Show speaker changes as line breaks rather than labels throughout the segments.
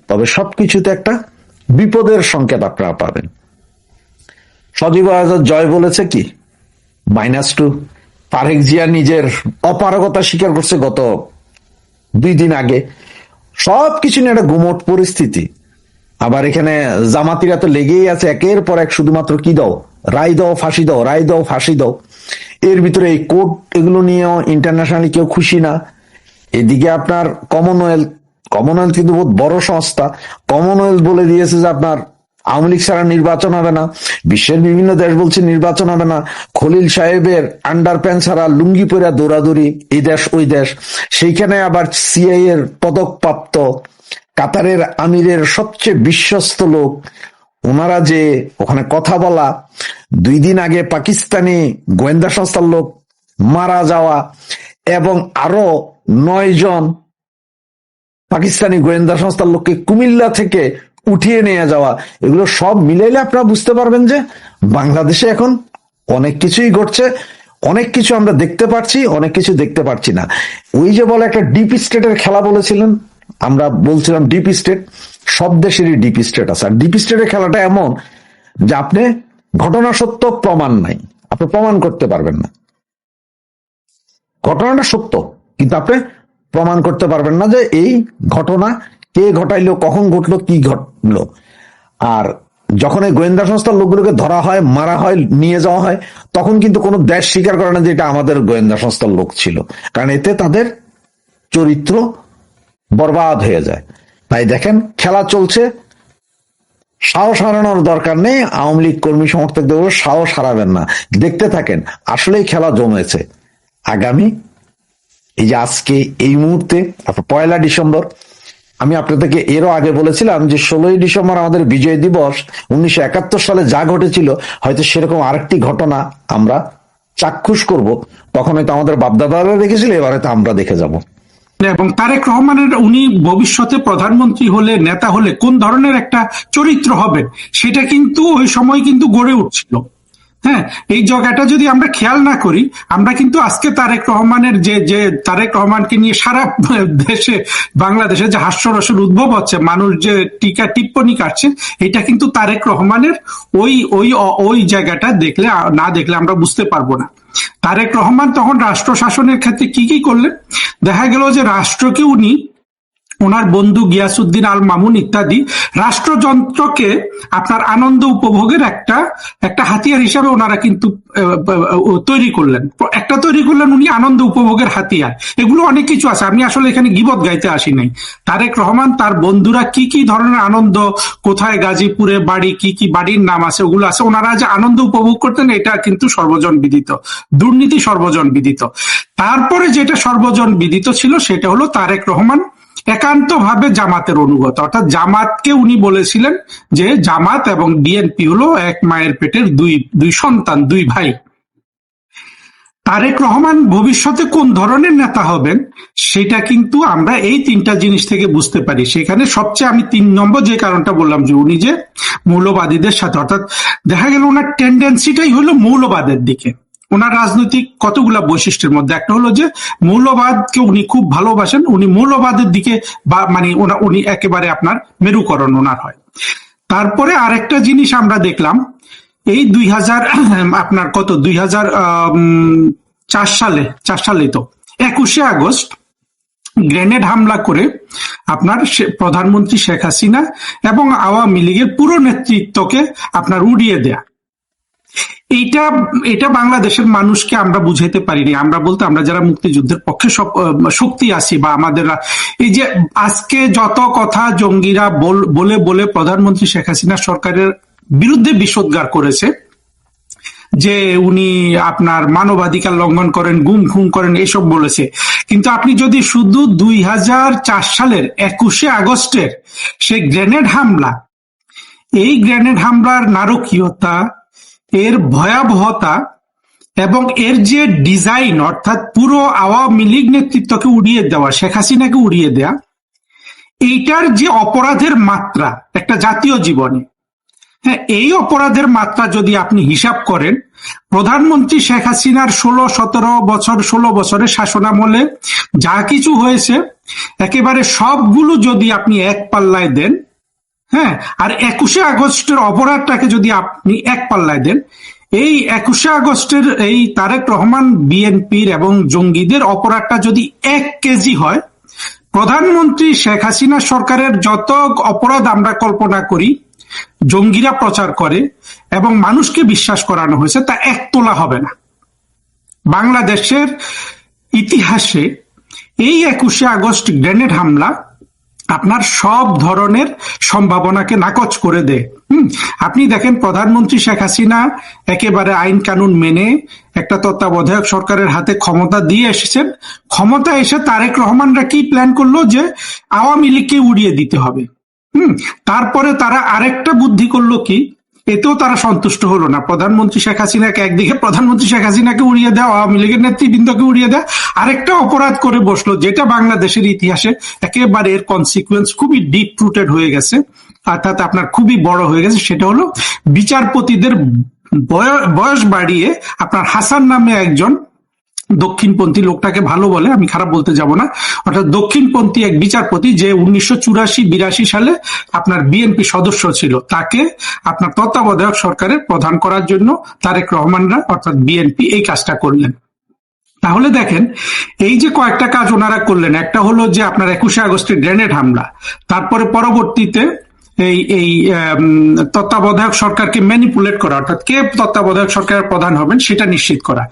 তবে সবকিছুতে একটা বিপদের সংকেত আপনারা পাবেন। সজীব আজাদ জয় বলেছে কি -2। তারেক জিয়া নিজের অপারগতা স্বীকার করছে গত 2 দিন আগে। সবকিছু নিয়ে একটা গুমট পরিস্থিতি। আবার এখানে জামাতিরা তো লেগেই আছে একের পর এক, শুধুমাত্র কি দাও, রায় দাও, ফাঁসি দাও, রায় দাও, ফাঁসি দাও। এর ভিতরে এই কোর্ট এগুলো নিয়েও ইন্টারন্যাশনালি কেউ খুশি না। এদিকে আপনার কমনওয়েলথ কিন্তু বহুত বড় সংস্থা। কমনওয়েলথ বলে দিয়েছে যে আপনার আওয়ামী লীগ ছাড়া নির্বাচন হবে না। বিশ্বের বিভিন্ন দেশ বলছে নির্বাচন হবে না। খলিল সাহেবের আন্ডার প্যান্ট ছাড়া লুঙ্গি পরে দৌড়াদৌড়ি, এই দেশ ওই দেশ। সেইখানে আবার সিআই এর পদকপ্রাপ্ত কাতারের আমিরের সবচেয়ে বিশ্বস্ত লোক, ওনারা যে ওখানে কথা বলা, 2 দিন আগে পাকিস্তানি গোয়েন্দা সংস্থার লোক মারা যাওয়া এবং আরো 9 জন পাকিস্তানি গোয়েন্দা সংস্থার লোককে কুমিল্লা থেকে উঠিয়ে নিয়ে যাওয়া, এগুলো সব মিলাইলে আপনারা বুঝতে পারবেন যে বাংলাদেশে এখন অনেক কিছুই ঘটছে। অনেক কিছু আমরা দেখতে পাচ্ছি, অনেক কিছু দেখতে পাচ্ছি না। ওই যে বলে একটা ডিপ স্টেটের খেলা বলেছিলেন, আমরা বলছিলাম ডিপ স্টেট, সব দেশেরই ডিপ স্টেট আছে। আর ডিপ স্টেটের খেলাটা এমন যে আপনি ঘটনা সত্য, প্রমাণ নাই, আপনি প্রমাণ করতে পারবেন না। ঘটনাটা সত্য কিন্তু আপনি প্রমাণ করতে পারবেন না যে এই ঘটনা কে ঘটাইলো, কখন ঘটলো, কি ঘটলো। আর যখন এই গোয়েন্দা সংস্থার লোকগুলোকে ধরা হয়, মারা হয়, নিয়ে যাওয়া হয়, তখন কিন্তু কোনো দেশ স্বীকার করে না যে এটা আমাদের গোয়েন্দা সংস্থার লোক ছিল, কারণ এতে তাদের চরিত্র বরবাদ হয়ে যায়। তাই দেখেন খেলা চলছে, সাহস হারানোর দরকার নেই। আওয়ামী লীগ কর্মী সমর্থকদের সাহস হারাবেন না, দেখতে থাকেন। আসলেই খেলা জমেছে। আগামী এই যে আজকে এই মুহূর্তে 1 ডিসেম্বর, আমি আপনাদেরকে এরও আগে বলেছিলাম যে 16ই ডিসেম্বর আমাদের বিজয় দিবস। 1971 সালে যা ঘটেছিল হয়তো সেরকম আরেকটি ঘটনা আমরা চাক্ষুষ করব। তখন হয়তো আমাদের বাপদাদারা দেখেছিল, এবার হয়তো আমরা দেখে যাব।
এবং তারেক রহমানের উনি ভবিষ্যতে প্রধানমন্ত্রী হলে, নেতা হলে কোন ধরনের একটা চরিত্র হবেন সেটা কিন্তু ওই সময় কিন্তু গড়ে উঠছিল। হ্যাঁ, এই জায়গাটা যদি আমরা খেয়াল না করি, আমরা কিন্তু আজকে তারেক রহমানের যে তারেক রহমানকে নিয়ে সারা দেশে, বাংলাদেশে যে হাস্যরসের উদ্ভব হচ্ছে, মানুষ যে টিকা টিপ্পনি কাটছে, এটা কিন্তু তারেক রহমানের ওই ওই ওই জায়গাটা না দেখলে আমরা বুঝতে পারবো না। তারেক রহমান তখন রাষ্ট্র শাসনের ক্ষেত্রে কি করলেন, দেখা গেল যে রাষ্ট্রকে উনি, ওনার বন্ধু গিয়াসউদ্দিন আল মামুন ইত্যাদি রাষ্ট্রযন্ত্রকে আপনার আনন্দ উপভোগের একটা হাতিয়ার হিসাবে ওনারা কিন্তু তৈরি করলেন উনি আনন্দ উপভোগের হাতিয়ার। এগুলো অনেক কিছু আছে, আমি আসলে এখানে গীবত গাইতে আসি নাই। তারেক রহমান তার বন্ধুরা কি ধরনের আনন্দ, কোথায় গাজীপুরে বাড়ি, কি বাড়ির নাম আছে, ওগুলো আছে, ওনারা যে আনন্দ উপভোগ করতেন এটা কিন্তু সর্বজন বিদিত, দুর্নীতি সর্বজন বিদিত। তারপরে যেটা সর্বজন বিদিত ছিল সেটা হলো তারেক রহমান একান্ত ভাবে জামাতের অনুগত, অর্থাৎ জামাতকে উনি বলেছিলেন যে জামাত এবং বিএনপি হলো এক মায়ের পেটের দুই সন্তান, 2 ভাই। তারেক রহমান ভবিষ্যতে কোন ধরনের নেতা হবেন সেটা কিন্তু আমরা এই 3টা জিনিস থেকে বুঝতে পারি। সেখানে সবচেয়ে আমি 3 নম্বর যে কারণটা বললাম যে উনি যে মৌলবাদীদের সাথে, অর্থাৎ দেখা গেল ওনার টেন্ডেন্সিটাই হলো মৌলবাদের দিকে। ওনার রাজনৈতিক কতগুলা বৈশিষ্ট্যের মধ্যে একটা হলো যে মৌলবাদকে উনি খুব ভালোবাসেন, উনি মৌলবাদের দিকে উনি একেবারে আপনার মেরুকরণ ওনার হয়। তারপরে আরেকটা জিনিস আমরা দেখলাম, এই 2004 সালে তো 21শে আগস্ট গ্রেনেড হামলা করে আপনার প্রধানমন্ত্রী শেখ হাসিনা এবং আওয়ামী লীগের পুরো নেতৃত্বকে আপনার উড়িয়ে দেয়া, এটা বাংলাদেশের মানুষকে আমরা বুঝাইতে পারিনি। আমরা বলতে, আমরা যারা মুক্তিযুদ্ধের পক্ষে শক্তি আছি বা আমাদের, এই যে আজকে যত কথা জঙ্গিরা বলে প্রধানমন্ত্রী শেখ হাসিনা সরকারের বিরুদ্ধে বিষোদ্গার করেছে যে উনি আপনার মানবাধিকার লঙ্ঘন করেন, গুম খুন করেন, এসব বলেছে। কিন্তু আপনি যদি শুধু 2004 সালের 21শে আগস্টের সেই গ্রেনেড হামলা, এই গ্রেনেড হামলার নারকীয়তা, এর ভয়াবহতা এবং এর যে ডিজাইন, অর্থাৎ পুরো আওয়ামী লীগ নেতৃত্বকে উড়িয়ে দেওয়া, শেখ হাসিনাকে উড়িয়ে দেওয়া, এইটার যে অপরাধের মাত্রা একটা জাতীয় জীবনে, হ্যাঁ, এই অপরাধের মাত্রা যদি আপনি হিসাব করেন, প্রধানমন্ত্রী শেখ হাসিনার 16 বছরের শাসনামলে যা কিছু হয়েছে একেবারে সবগুলো যদি আপনি এক পাল্লায় দেন, হ্যাঁ, আর 21শে আগস্টের অপরাধটাকে যদি আপনি এক পাল্লায় দেন, এই 21শে আগস্টের এই তারেক রহমান বিএনপির এবং জঙ্গিদের অপরাধটা যদি 1 কেজি হয়, প্রধানমন্ত্রী শেখ হাসিনা সরকারের যত অপরাধ আমরা কল্পনা করি জঙ্গিরা প্রচার করে এবং মানুষকে বিশ্বাস করানো হয়েছে তা 1 তোলা হবে না। বাংলাদেশের ইতিহাসে এই 21শে আগস্ট গ্রেনেড হামলা আপনার সব ধরনের সম্ভাবনাকে নাকচ করে দেয়। আপনি দেখেন প্রধানমন্ত্রী শেখ হাসিনা একেবারে আইন কানুন মেনে একটা তত্ত্বাবধায়ক সরকারের হাতে ক্ষমতা দিয়ে এসেছেন। ক্ষমতা এসে তারেক রহমানরা কি প্ল্যান করলো যে আওয়ামী লীগকে উড়িয়ে দিতে হবে। তারপরে তারা আরেকটা বুদ্ধি করলো কি, এতেও তারা সন্তুষ্ট হলো না। প্রধানমন্ত্রী শেখ হাসিনাকে একদিকে প্রধানমন্ত্রী শেখ হাসিনাকে উড়িয়ে দেওয়া, আওয়ামী লীগের নেতৃবৃন্দকে উড়িয়ে দেওয়া, আরেকটা অপরাধ করে বসলো যেটা বাংলাদেশের ইতিহাসে একেবারে এর কনসিকুয়েন্স খুবই ডিপ রুটেড হয়ে গেছে, অর্থাৎ আপনার খুবই বড় হয়ে গেছে। সেটা হলো বিচারপতিদের বয়স বাড়িয়ে আপনার হাসান নামে একজন দক্ষিণপন্থী, লোকটাকে ভালো বলে, আমি খারাপ বলতে যাব না, অর্থাৎ দক্ষিণপন্থী এক বিচারপতি যে 1984-82 সালে আপনার বিএনপি সদস্য ছিল, তাকে আপনার তত্ত্বাবধায়ক সরকারের প্রধান করার জন্য তারেক রহমানরা অর্থাৎ বিএনপি এই কাজটা করলেন। তাহলে দেখেন এই যে কয়েকটা কাজ ওনারা করলেন, একটা হলো যে আপনার 21শে আগস্টের গ্রেনেড হামলা, তারপরে পরবর্তীতে এই তত্ত্বাবধায়ক সরকারকে ম্যানিপুলেট করা, অর্থাৎ কে তত্ত্বাবধায়ক সরকারের প্রধান হবেন সেটা নিশ্চিত করা।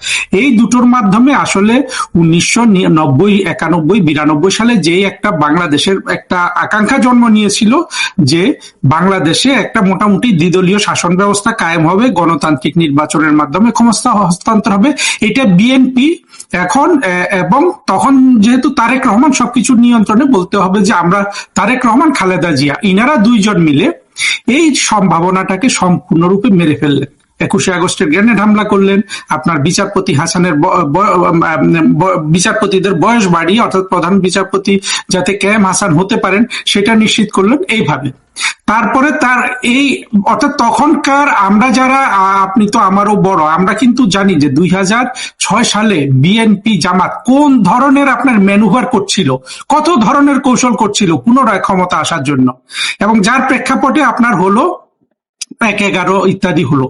এই দুটোর মাধ্যমে আসলে 1990, 91, 92 সালে যে একটা বাংলাদেশের একটা আকাঙ্ক্ষা জন্ম নিয়েছিল যে বাংলাদেশে একটা মোটামুটি দ্বিদলীয় শাসন ব্যবস্থা কায়েম হবে, গণতান্ত্রিক নির্বাচনের মাধ্যমে ক্ষমতা হস্তান্তর হবে, এটা বিএনপি এখন, এবং তখন যেহেতু তারেক রহমান সবকিছু নিয়ন্ত্রণে, বলতে হবে যে আমরা তারেক রহমান, খালেদা জিয়া, ইনারা দুইজন মিলে এই সম্ভাবনাটাকে সম্পূর্ণরূপে মেরে ফেললেন। 21শে আগস্টের গ্রেনেড হামলা করলেন, আপনার বিচারপতি হাসানের বিচারপতিদের বয়স বাড়িয়ে, অর্থাৎ প্রধান বিচারপতি যাতে কেএম হাসান হতে পারেন সেটা নিশ্চিত করলেন এইভাবে। তারপরে তার এই অর্থাৎ তখনকার আমরা যারা, আপনি তো আমারও বড়, আমরা কিন্তু জানি যে 2006 সালে বিএনপি জামাত কোন ধরনের আপনার ম্যানুভার করছিল, কত ধরনের কৌশল করছিল পুনরায় ক্ষমতা আসার জন্য, এবং যার প্রেক্ষাপটে আপনার হলো 1-11 ইত্যাদি হলো।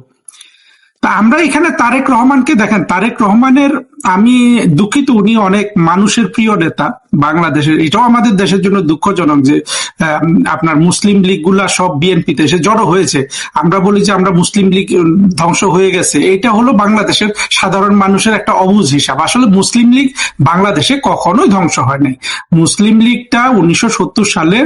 তা আমরা এখানে তারেক রহমানকে দেখেন, তারেক রহমানের, আমি দুঃখিত, উনি অনেক মানুষের প্রিয় নেতা বাংলাদেশের, এটাও আমাদের দেশের জন্য দুঃখজনক যে আপনার মুসলিম লীগ গুলা সব বিএনপিতে এসে জড়ো হয়েছে। আমরা বলি যে আমরা মুসলিম লীগ ধ্বংস হয়ে গেছে, এটা হলো বাংলাদেশের সাধারণ মানুষের একটা অবুঝ হিসাব। আসলে মুসলিম লীগ বাংলাদেশে কখনোই ধ্বংস হয় নাই। মুসলিম লীগটা 1970 সালে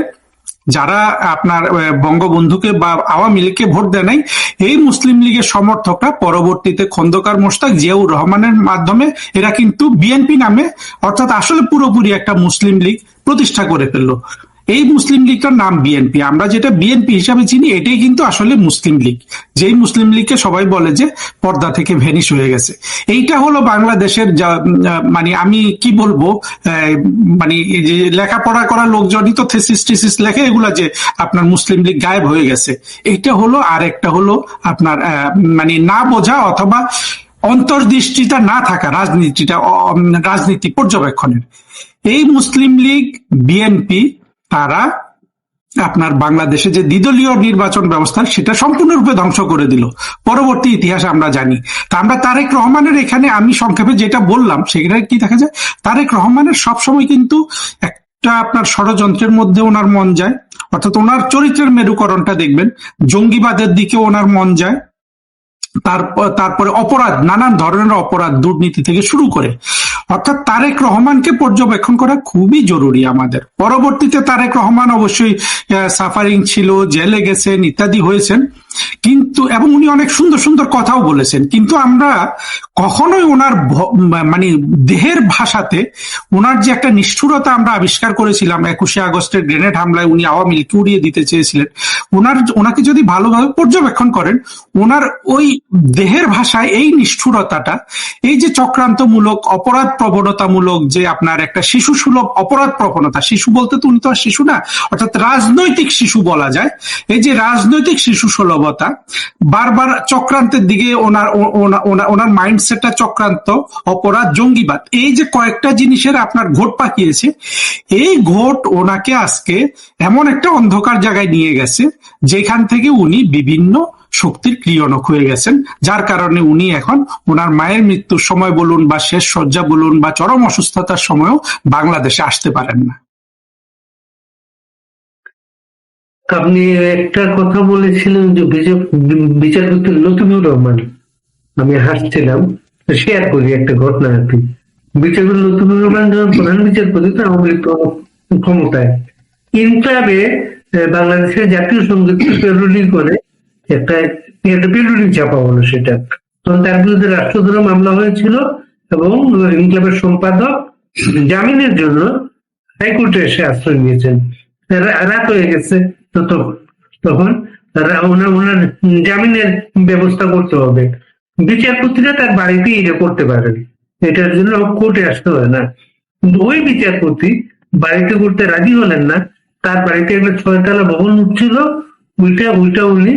যারা আপনার বঙ্গবন্ধুকে বা আওয়ামী লীগকে ভোট দেয় নাই, এই মুসলিম লীগের সমর্থকরা পরবর্তীতে খন্দকার মোশতাক, জিয়াউর রহমানের মাধ্যমে এরা কিন্তু বিএনপি নামে, অর্থাৎ আসলে পুরোপুরি একটা মুসলিম লীগ প্রতিষ্ঠা করে ফেললো। এই মুসলিম লীগটার নাম বিএনপি, আমরা যেটা বিএনপি হিসাবে চিনি এটাই কিন্তু আসলে মুসলিম লীগ, যেই মুসলিম লীগকে সবাই বলে যে পর্দা থেকে ভ্যানিশ হয়ে গেছে। এইটা হলো বাংলাদেশের মানে আমি কি বলবো, মানে যে লেখাপড়া করা লোকজনই তো থেসিস লেখে এগুলা যে আপনার মুসলিম লীগ গায়েব হয়ে গেছে, এইটা হলো। আর একটা হলো আপনার মানে না বোঝা অথবা অন্তর্দৃষ্টিটা না থাকা, রাজনীতি পর্যবেক্ষণের। এই মুসলিম লীগ বিএনপি তারা আপনার বাংলাদেশে যে দ্বিদলীয় নির্বাচন ব্যবস্থা সেটা সম্পূর্ণরূপে ধ্বংস করে দিল। পরবর্তী ইতিহাস আমরা জানি। তা আমরা তারেক রহমানের এখানে আমি সংক্ষেপে যেটা বললাম সেটা কি দেখা যায়, তারেক রহমানের সবসময় কিন্তু একটা আপনার ষড়যন্ত্রের মধ্যে ওনার মন যায়, অর্থাৎ ওনার চরিত্রের মেরুকরণটা দেখবেন, জঙ্গিবাদের দিকে ওনার মন যায়, তারপরে অপরাধ, নানান ধরনের অপরাধ, দুর্নীতি থেকে শুরু করে, অর্থাৎ তারেক রহমানকে পর্যবেক্ষণ করা খুবই জরুরি আমাদের। পরবর্তীতে তারেক রহমান অবশ্যই সাফারিং ছিল, জেলে গেছেন, ইত্যাদি হয়েছেন, কিন্তু এবং উনি অনেক সুন্দর সুন্দর কথাও বলেছেন, কিন্তু আমরা কখনোই ওনার মানে দেহের ভাষাতে ওনার যে একটা নিষ্ঠুরতা আমরা আবিষ্কার করেছিলাম 21শে আগস্টের গ্রেনেড হামলায়, উনি আওয়ামী লীগকে উড়িয়ে দিতে চেয়েছিলেন, ওনাকে যদি ভালোভাবে পর্যবেক্ষণ করেন, ওনার ওই দেহের ভাষায় এই নিষ্ঠুরতাটা, এই যে চক্রান্তমূলক অপরাধ প্রবণতামূলক, যে আপনার একটা শিশু সুলভ অপরাধ প্রবণতা, শিশু বলতে তো উনি তো আর শিশু না, অর্থাৎ রাজনৈতিক শিশু বলা যায়, এই যে রাজনৈতিক শিশু সুলভতা, বারবার চক্রান্তের দিকে ওনার মাইন্ডসেটটা চক্রান্ত, অপরাধ, জঙ্গিবাদ, এই যে কয়েকটা জিনিসের আপনার ঘোট পাকিয়েছে, এই ঘোট ওনাকে আজকে এমন একটা অন্ধকার জায়গায় নিয়ে গেছে যেখান থেকে উনি বিভিন্ন শক্তির ক্রিয়নক হয়ে গেছেন, যার কারণে উনি এখন ওনার মায়ের মৃত্যুর সময় বলুন বা শেষ শয্যা বলুন বা চরম অসুস্থতার সময়ও বাংলাদেশে আসতে পারেন না।
আপনি একটা কথা বলেছিলেন যে বিচারপতি লতিফুর রহমান, আমি হাসছিলাম, শেয়ার করি একটা ঘটনা আর কি। বিচারপতি লতিফুর রহমান যখন প্রধান বিচারপতি, তো আওয়ামী লীগ ক্ষমতায়, ইনক্লাবে বাংলাদেশের জাতীয় সঙ্গীত পেরোডি করে একটা পেরোডি ছাপা হলো, সেটা তখন তার বিরুদ্ধে রাষ্ট্রদ্রোহ মামলা হয়েছিল এবং ইনক্লাবের সম্পাদক জামিনের জন্য হাইকোর্টে এসে আশ্রয় নিয়েছেন। রাত হয়ে গেছে, তখন ওনার জামিনের ব্যবস্থা করতে হবে। বিচারপতিরা তার বাড়িতে এটা করতে পারেন, এটার জন্য কোর্টে আসতে হয় না। কিন্তু ওই বিচারপতি বাড়িতে করতে রাজি হলেন না। তার বাড়িতে একটা 6 তলা ভবন উঠছিল, ওইটা উনি,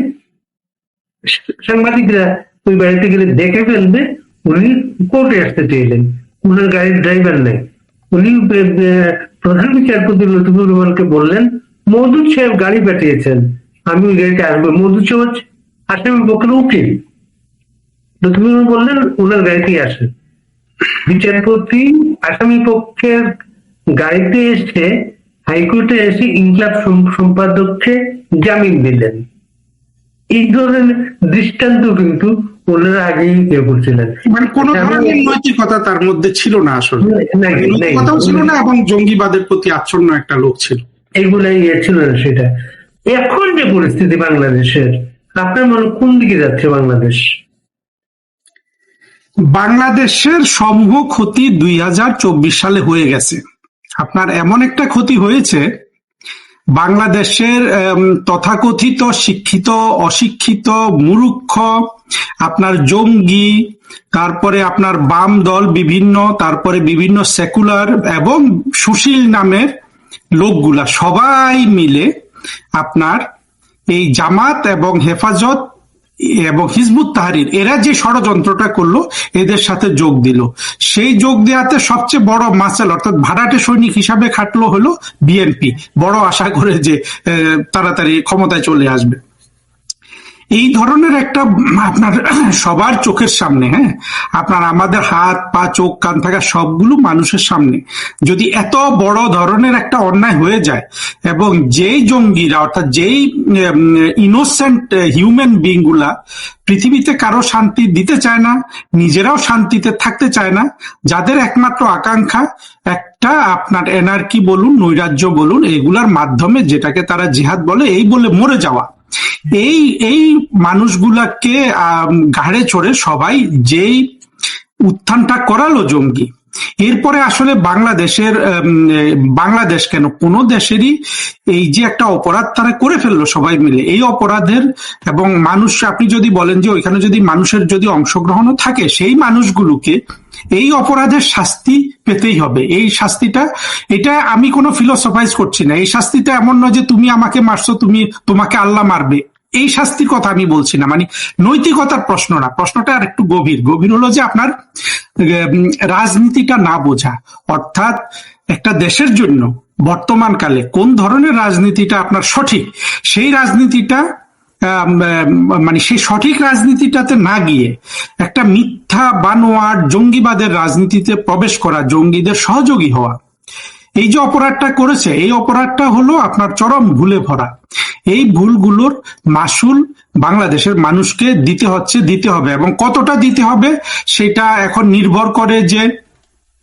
সাংবাদিকরা ওই বাড়িতে গেলে দেখে ফেলবে, উনি কোর্টে আসতে চাইলেন। উনার গাড়ির ড্রাইভার নেই। উনি প্রধান বিচারপতি লতিফুর রহমানকে বললেন, মওদুদ সাহেব গাড়ি পাঠিয়েছেন, আমি ওই গাড়িতে আসবো। মওদুদ সাহেব আসামি পক্ষের উকিল। লতিফুর রহমান বললেন ওনার গাড়িতেই আসেন। বিচারপতি আসামি পক্ষের গাড়িতে এসে হাইকোর্টে এসে ইনক্লাব সম্পাদককে জামিন দিলেন। এই ধরনের দৃষ্টান্ত কিন্তু ওনারা আগেই করছিলেন।
মানে কোন ধরনের নৈতিকতা তার মধ্যে ছিল না, আসলে নৈতিকতাও ছিল না এবং জঙ্গিবাদের প্রতি আচ্ছন্ন একটা লোক ছিল,
এগুলাই ছিল না সেটা। এখন যে পরিস্থিতি বাংলাদেশের, আপনার মনে কোন দিকে যাচ্ছে বাংলাদেশ?
বাংলাদেশের সমূহ ক্ষতি 2024 সালে হয়ে গেছে। আপনার এমন একটা ক্ষতি হয়েছে, বাংলাদেশের তথাকথিত শিক্ষিত, অশিক্ষিত, মূর্খ, আপনার জঙ্গি, তারপরে আপনার বাম দল বিভিন্ন, তারপরে বিভিন্ন সেকুলার এবং সুশীল নামের লোকগুলা সবাই মিলে আপনার এই জামাত এবং হেফাজত এবং হিজবুত তাহরির, এরা যে ষড়যন্ত্রটা করলো, এদের সাথে যোগ দিল। সেই যোগ দেওয়াতে সবচেয়ে বড় মাসেল, অর্থাৎ ভাড়াটে সৈনিক হিসাবে খাটলো হলো বিএনপি, বড় আশা করে যে তাড়াতাড়ি ক্ষমতায় চলে আসবে। এই ধরনের একটা আপনার সবার চোখের সামনে, হ্যাঁ, আপনার আমাদের হাত পা চোখ কান থাকা সবগুলো মানুষের সামনে যদি এত বড় ধরনের একটা অন্যায় হয়ে যায়, এবং যেই জঙ্গিরা, অর্থাৎ যেই ইনোসেন্ট হিউম্যান বিং গুলা পৃথিবীতে কারো শান্তি দিতে চায় না, নিজেরাও শান্তিতে থাকতে চায় না, যাদের একমাত্র আকাঙ্ক্ষা একটা আপনার এনার্কি বলুন, নৈরাজ্য বলুন, এগুলার মাধ্যমে যেটাকে তারা জিহাদ বলে, এই বলে মরে যাওয়া, এই মানুষগুলাকে ঘাড়ে চড়ে সবাই যেই উত্থানটা করালো জঙ্গি, এরপরে আসলে বাংলাদেশ কেন, কোনো দেশেরই এই যে একটা অপরাধ তারা করে ফেললো সবাই মিলে, এই অপরাধের এবং মানুষ, আপনি যদি বলেন যে ওইখানে যদি মানুষের যদি অংশগ্রহণও থাকে, সেই মানুষগুলোকে এই অপরাধের শাস্তি পেতেই হবে। এই শাস্তিটা, এটা আমি কোনো ফিলোসফাইজ করছি না, এই শাস্তিটা এমন নয় যে তুমি আমাকে মারছো, তোমাকে আল্লাহ মারবে, এই শাস্তির কথা আমি বলছি না। মানে নৈতিকতার প্রশ্ন না, প্রশ্নটা আর একটু গভীর হলো যে আপনার রাজনীতিটা না বোঝা, অর্থাৎ একটা দেশের জন্য বর্তমানকালে কোন ধরনের রাজনীতিটা আপনার সঠিক, সেই রাজনীতিটা মানে সেই সঠিক রাজনীতিটাতে না গিয়ে একটা মিথ্যা বানোয়াট জঙ্গিবাদের রাজনীতিতে প্রবেশ করা, জঙ্গিদের সহযোগী হওয়া, এই যে অপরাধটা করেছে, এই অপরাধটা হলো আপনার চরম ভুলে ভরা। এই ভুলগুলোর মাসুল বাংলাদেশের মানুষকে দিতে হবে, এবং কতটা দিতে হবে সেটা এখন নির্ভর করে যে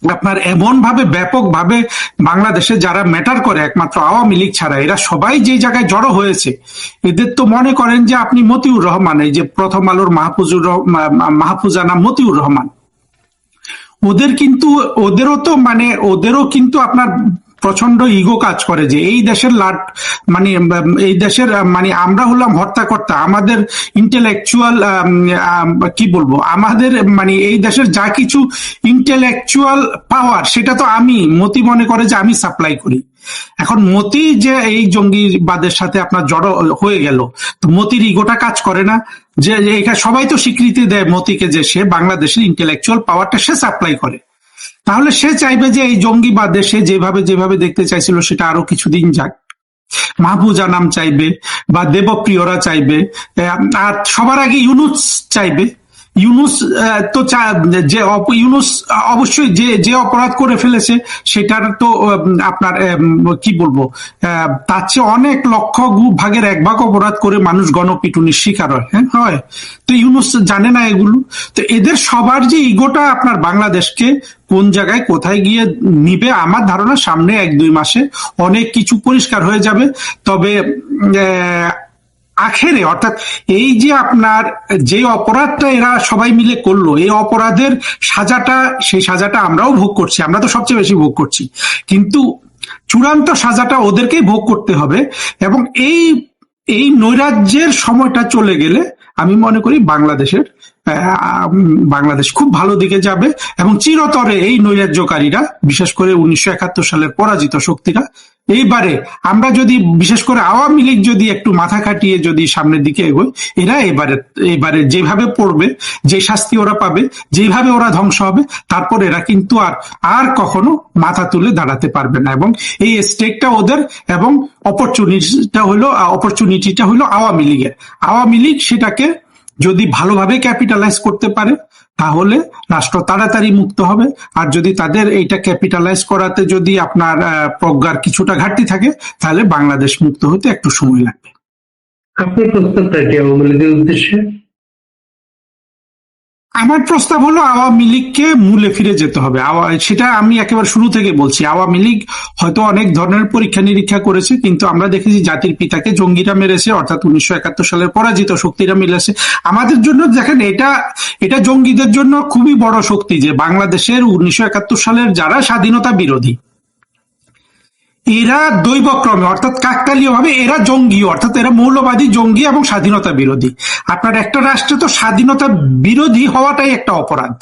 আপনার এমন ভাবে ব্যাপক ভাবে বাংলাদেশে যারা ম্যাটার করে, একমাত্র আওয়ামী লীগ ছাড়া এরা সবাই যে জায়গায় জড়ো হয়েছে, এদের তো মনে করেন যে আপনি মতিউর রহমান, এই যে প্রথম আলোর মাহফুজানা মতিউর রহমান, ওদেরও কিন্তু আপনার প্রচন্ড ইগো কাজ করে যে এই দেশের এই দেশের আমরা হলাম হর্তাকর্তা, আমাদের ইন্টেলেকচুয়াল কি বলবো, আমাদের এই দেশের যা কিছু ইন্টেলেকচুয়াল পাওয়ার সেটা তো মতি মনে করে যে আমি সাপ্লাই করি। এখন মতি যে এই জঙ্গিবাদের সাথে আপনার জড়ো হয়ে গেল, তো মতির ইগোটা কাজ করে না যে এখানে সবাই তো স্বীকৃতি দেয় মতিকে যে সে বাংলাদেশের ইন্টেলেকচুয়াল পাওয়ারটা সে সাপ্লাই করে। তাহলে সে চাইবে যে এই জঙ্গিবাদে সে যেভাবে দেখতে চাইছিল সেটা আরো কিছুদিন যাক। মাহফুজা নাম চাইবে বা দেবপ্রিয়রা চাইবে, আর সবার আগে ইউনুস চাইবে। ইউনুস তো ইউনুস অবশ্যই যে অপরাধ করে ফেলেছে সেটার তো আপনার কি বলবো, তার চেয়ে অনেক লক্ষ ভাগের 1 ভাগ অপরাধ করে মানুষ গণপিটুনির শিকার হয়। তো ইউনুস জানে না এগুলো। তো এদের সবার যে ইগোটা আপনার বাংলাদেশকে কোন জায়গায় কোথায় গিয়ে নিবে, আমার ধারণা সামনে 1-2 মাসে অনেক কিছু পরিষ্কার হয়ে যাবে। তবে আখেরে অর্থাৎ এই যে আপনার যে অপরাধটা এরা সবাই মিলে করলো, এই অপরাধের সেই সাজাটা আমরাও ভোগ করছি, আমরা তো সবচেয়ে বেশি ভোগ করছি, কিন্তু চূড়ান্ত সাজাটা ওদেরকেই ভোগ করতে হবে। এবং এই নৈরাজ্যের সময়টা চলে গেলে আমি মনে করি বাংলাদেশ খুব ভালো দিকে যাবে এবং চিরতরে এই নৈরাজ্যকারীরা, বিশেষ করে 1971 সালের পরাজিত শক্তিরা, এইবারে আমরা যদি বিশেষ করে আওয়ামী লীগ যদি একটু মাথা খাটিয়ে যদি সামনের দিকে এগোয়, এরা এবারে যেভাবে পড়বে, যে শাস্তি ওরা পাবে, যেভাবে ওরা ধ্বংস হবে, তারপর এরা কিন্তু আর কখনো মাথা তুলে দাঁড়াতে পারবে না। এবং এই স্টেকটা ওদের, এবং অপরচুনিটিটা হলো আওয়ামী লীগের। আওয়ামী লীগ সেটাকে যদি ভালোভাবে ক্যাপিটালাইজ করতে পারে তাহলে রাষ্ট্র তাড়াতাড়ি মুক্ত হবে। আর যদি তাদের এইটা ক্যাপিটালাইজ করাতে যদি আপনার প্রজ্ঞার কিছুটা ঘাটতি থাকে, তাহলে বাংলাদেশ মুক্ত হতে একটু সময় লাগবে।
আপনার প্রস্তাবটা কি আওয়ামী লীগের উদ্দেশ্যে?
আমার প্রস্তাব হলো আওয়ামী লীগকে মূলে ফিরে যেতে হবে। সেটা আমি একেবারে শুরু থেকে বলছি। আওয়ামী লীগ হয়তো অনেক ধরনের পরীক্ষা নিরীক্ষা করেছে, কিন্তু আমরা দেখেছি জাতির পিতাকে জঙ্গিরা মেরেছে, অর্থাৎ 1971 সালের পরাজিত শক্তিরা মেরেছে। আমাদের জন্য দেখেন, এটা জঙ্গিদের জন্য খুবই বড় শক্তি যে বাংলাদেশের 1971 সালের যারা স্বাধীনতা বিরোধী, এরা দৈবক্রমে অর্থাৎ কাকতালীয় ভাবে এরা জঙ্গি, অর্থাৎ এরা মৌলবাদী জঙ্গি এবং স্বাধীনতা বিরোধী। আপনার একটা রাষ্ট্রে তো স্বাধীনতা বিরোধী হওয়াটাই একটা অপরাধ।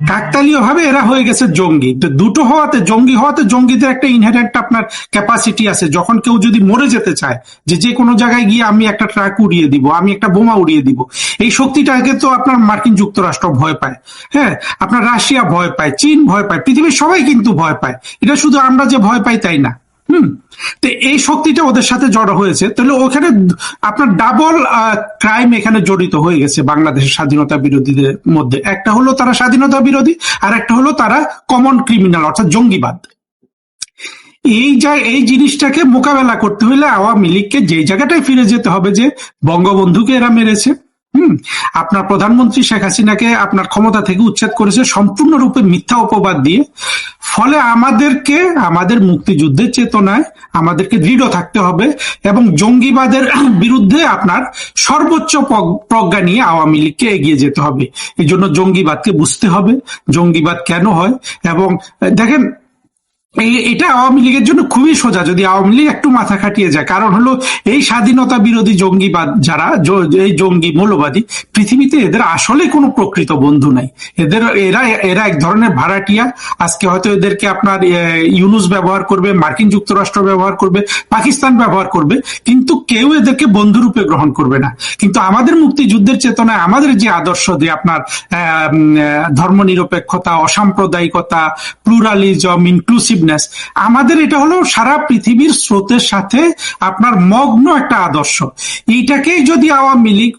কাকতালীয় ভাবে এরা হয়ে গেছে জঙ্গি। তো দুটো হওয়াতে, জঙ্গি হওয়াতে জঙ্গিদের একটা ইনহেরেন্ট আপনার ক্যাপাসিটি আছে। যখন কেউ যদি মরে যেতে চায়, যে কোনো জায়গায় গিয়ে আমি একটা ট্রাক উড়িয়ে দিব, আমি একটা বোমা উড়িয়ে দিব, এই শক্তিটাকে তো আপনার মার্কিন যুক্তরাষ্ট্র ভয় পায়, আপনার রাশিয়া ভয় পায়, চীন ভয় পায়, পৃথিবীর সবাই কিন্তু ভয় পায়। এটা শুধু আমরা যে ভয় পাই তাই না। তো এই শক্তিটা ওদের সাথে জড়ো হয়েছে, তাহলে ওখানে আপনার ডাবল ক্রাইম এখানে জড়িত হয়ে গেছে বাংলাদেশের স্বাধীনতা বিরোধীদের মধ্যে। একটা হলো তারা স্বাধীনতা বিরোধী, আর একটা হলো তারা কমন ক্রিমিনাল অর্থাৎ জঙ্গিবাদ। এই জিনিসটাকে মোকাবেলা করতে হলে আওয়ামী লীগকে যে জায়গাটায় ফিরে যেতে হবে, যে বঙ্গবন্ধুকে এরা মেরেছে, আপনার প্রধানমন্ত্রী শেখ হাসিনাকে আপনার ক্ষমতা থেকে উচ্ছেদ করেছে সম্পূর্ণরূপে মিথ্যা অপবাদ দিয়ে। ফলে আমাদের মুক্তিযুদ্ধের চেতনায় আমাদেরকে দৃঢ় থাকতে হবে এবং জঙ্গিবাদের বিরুদ্ধে আপনার সর্বোচ্চ প্রজ্ঞা নিয়ে আওয়ামী লীগকে এগিয়ে যেতে হবে। এই জন্য জঙ্গিবাদকে বুঝতে হবে, জঙ্গিবাদ কেন হয়। এবং দেখেন, এটা আওয়ামী লীগের জন্য খুবই সোজা যদি আওয়ামী লীগ একটু মাথা খাটিয়ে যায়। কারণ হলো এই স্বাধীনতা বিরোধী জঙ্গিবাদ যারা, এই জঙ্গি মৌলবাদী, পৃথিবীতে এদের আসলে কোনো প্রকৃত বন্ধু নাই। এরা এক ধরনের ভাড়াটিয়া। আজকে হয়তো এদেরকে আপনার ইউনুস ব্যবহার করবে, মার্কিন যুক্তরাষ্ট্র ব্যবহার করবে, পাকিস্তান ব্যবহার করবে, কিন্তু কেউ এদেরকে বন্ধুরূপে গ্রহণ করবে না। কিন্তু আমাদের মুক্তিযুদ্ধের চেতনায় আমাদের যে আদর্শ, যে আপনার ধর্মনিরপেক্ষতা, অসাম্প্রদায়িকতা, প্লুরালিজম, ইনক্লুসিভ, আমাদের এটা হলো সারা পৃথিবীর স্রোতের সাথে আপনার মগ্ন একটা আদর্শ। এইটাকেই যদি আওয়ামী লীগ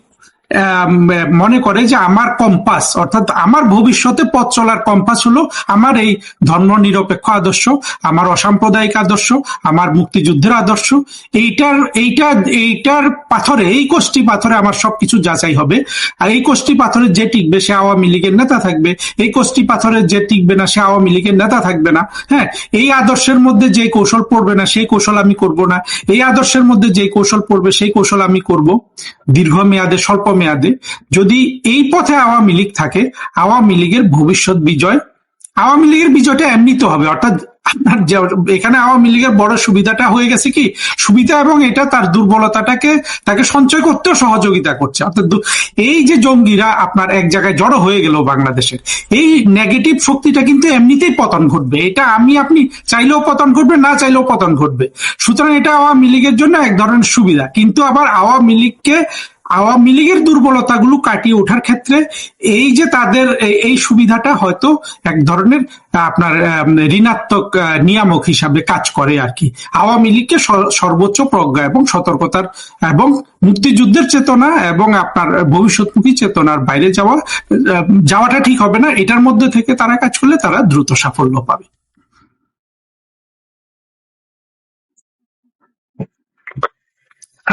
মনে করে যে আমার কম্পাস, অর্থাৎ আমার ভবিষ্যতে পথ চলার কম্পাস হলো আমার এই ধর্ম নিরপেক্ষ আদর্শ, আমার অসাম্প্রদায়িক আদর্শ, আমার মুক্তিযুদ্ধের আদর্শ, এইটার পাথরে, এই কোষ্ঠী পাথরে আমার সবকিছু যাচাই হবে। আর এই কোষ্ঠী পাথরে যে টিকবে সে আওয়ামী লীগের নেতা থাকবে, এই কোষ্ঠী পাথরে যে টিকবে না সে আওয়ামী লীগের নেতা থাকবে না। এই আদর্শের মধ্যে যে কৌশল পড়বে না সেই কৌশল আমি করব না, এই আদর্শের মধ্যে যে কৌশল পড়বে সেই কৌশল আমি করব। দীর্ঘমেয়াদে, স্বল্প মেয়াদে যদি এই পথে আওয়ামী লীগ থাকে, আওয়ামী লীগের ভবিষ্যৎ বিজয়, আওয়ামী লীগের বিজয়টা এমনিতে হবে। অর্থাৎ আপনার এখানে আওয়ামী লীগের বড় সুবিধাটা হয়ে গেছে কি, সুবিধা এবং এটা তার দুর্বলতাটাকে তাকে সঞ্চয় করতেও সহযোগিতা করছে। অর্থাৎ এই যে জঙ্গিরা আপনার এক জায়গায় জড়ো হয়ে গেল বাংলাদেশের, এই নেগেটিভ শক্তিটা কিন্তু এমনিতেই পতন ঘটবে, এটা আপনি চাইলেও পতন ঘটবে, না চাইলেও পতন ঘটবে। সুতরাং এটা আওয়ামী লীগের জন্য এক ধরনের সুবিধা, কিন্তু আবার আওয়ামী লীগের দুর্বলতাগুলো কাটিয়ে ওঠার ক্ষেত্রে এই যে তাদের এই সুবিধাটা হয়তো এক ধরনের আপনার ঋণাত্মক নিয়ামক হিসাবে কাজ করে আর কি। আওয়ামী লীগকে সর্বোচ্চ প্রজ্ঞা এবং সতর্কতার এবং মুক্তিযুদ্ধের চেতনা এবং আপনার ভবিষ্যৎমুখী চেতনার বাইরে যাওয়াটা ঠিক হবে না। এটার মধ্যে থেকে তারা কাজ করলে তারা দ্রুত সাফল্য পাবে।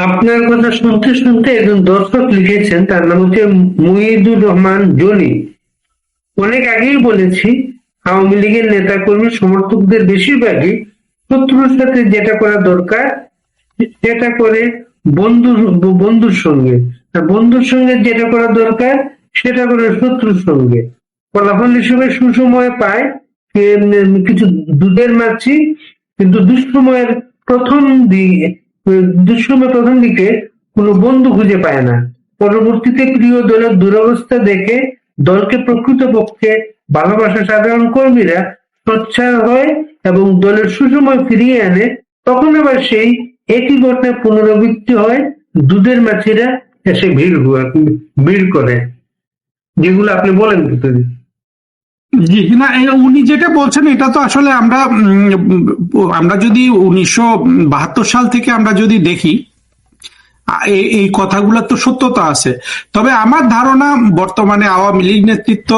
আপনার কথা শুনতে শুনতে একজন দর্শক লিখেছেন, তার নাম হচ্ছে মুহিদুর রহমান জনি। অনেক আগেই বলেছি, আওয়ামী লীগের নেতা কর্মী সমর্থকদের বেশিরভাগই শত্রুর সাথে যেটা করা দরকার সেটা করে বন্ধুর সঙ্গে, আর বন্ধুর সঙ্গে যেটা করা দরকার সেটা করে শত্রুর সঙ্গে। ফলাফল হিসেবে সুসময় পায় কিছু দুধের মাছি, কিন্তু দুঃসময়ের প্রথম দিকে কোনো বন্ধু খুঁজে পায় না। পরবর্তীতে প্রিয় দলের দুরবস্থা দেখে দলকে প্রকৃতপক্ষে ভালোবাসা সাধারণ কর্মীরা সোচ্চার হয় এবং দলের সুসময় ফিরিয়ে আনে। তখন আবার সেই একই ঘটনা পুনরাবৃত্তি হয়, দুধের মাছিরা এসে ভিড় করে, যেগুলো আপনি বলেন ভিতরে।
জি না, উনি যেটা বলছেন এটা তো আসলে আমরা যদি 1972 সাল থেকে আমরা যদি দেখি, এই কথাগুলোর তো সত্যতা আছে। তবে আমার ধারণা বর্তমানে আওয়ামী লীগ নেতৃত্ব,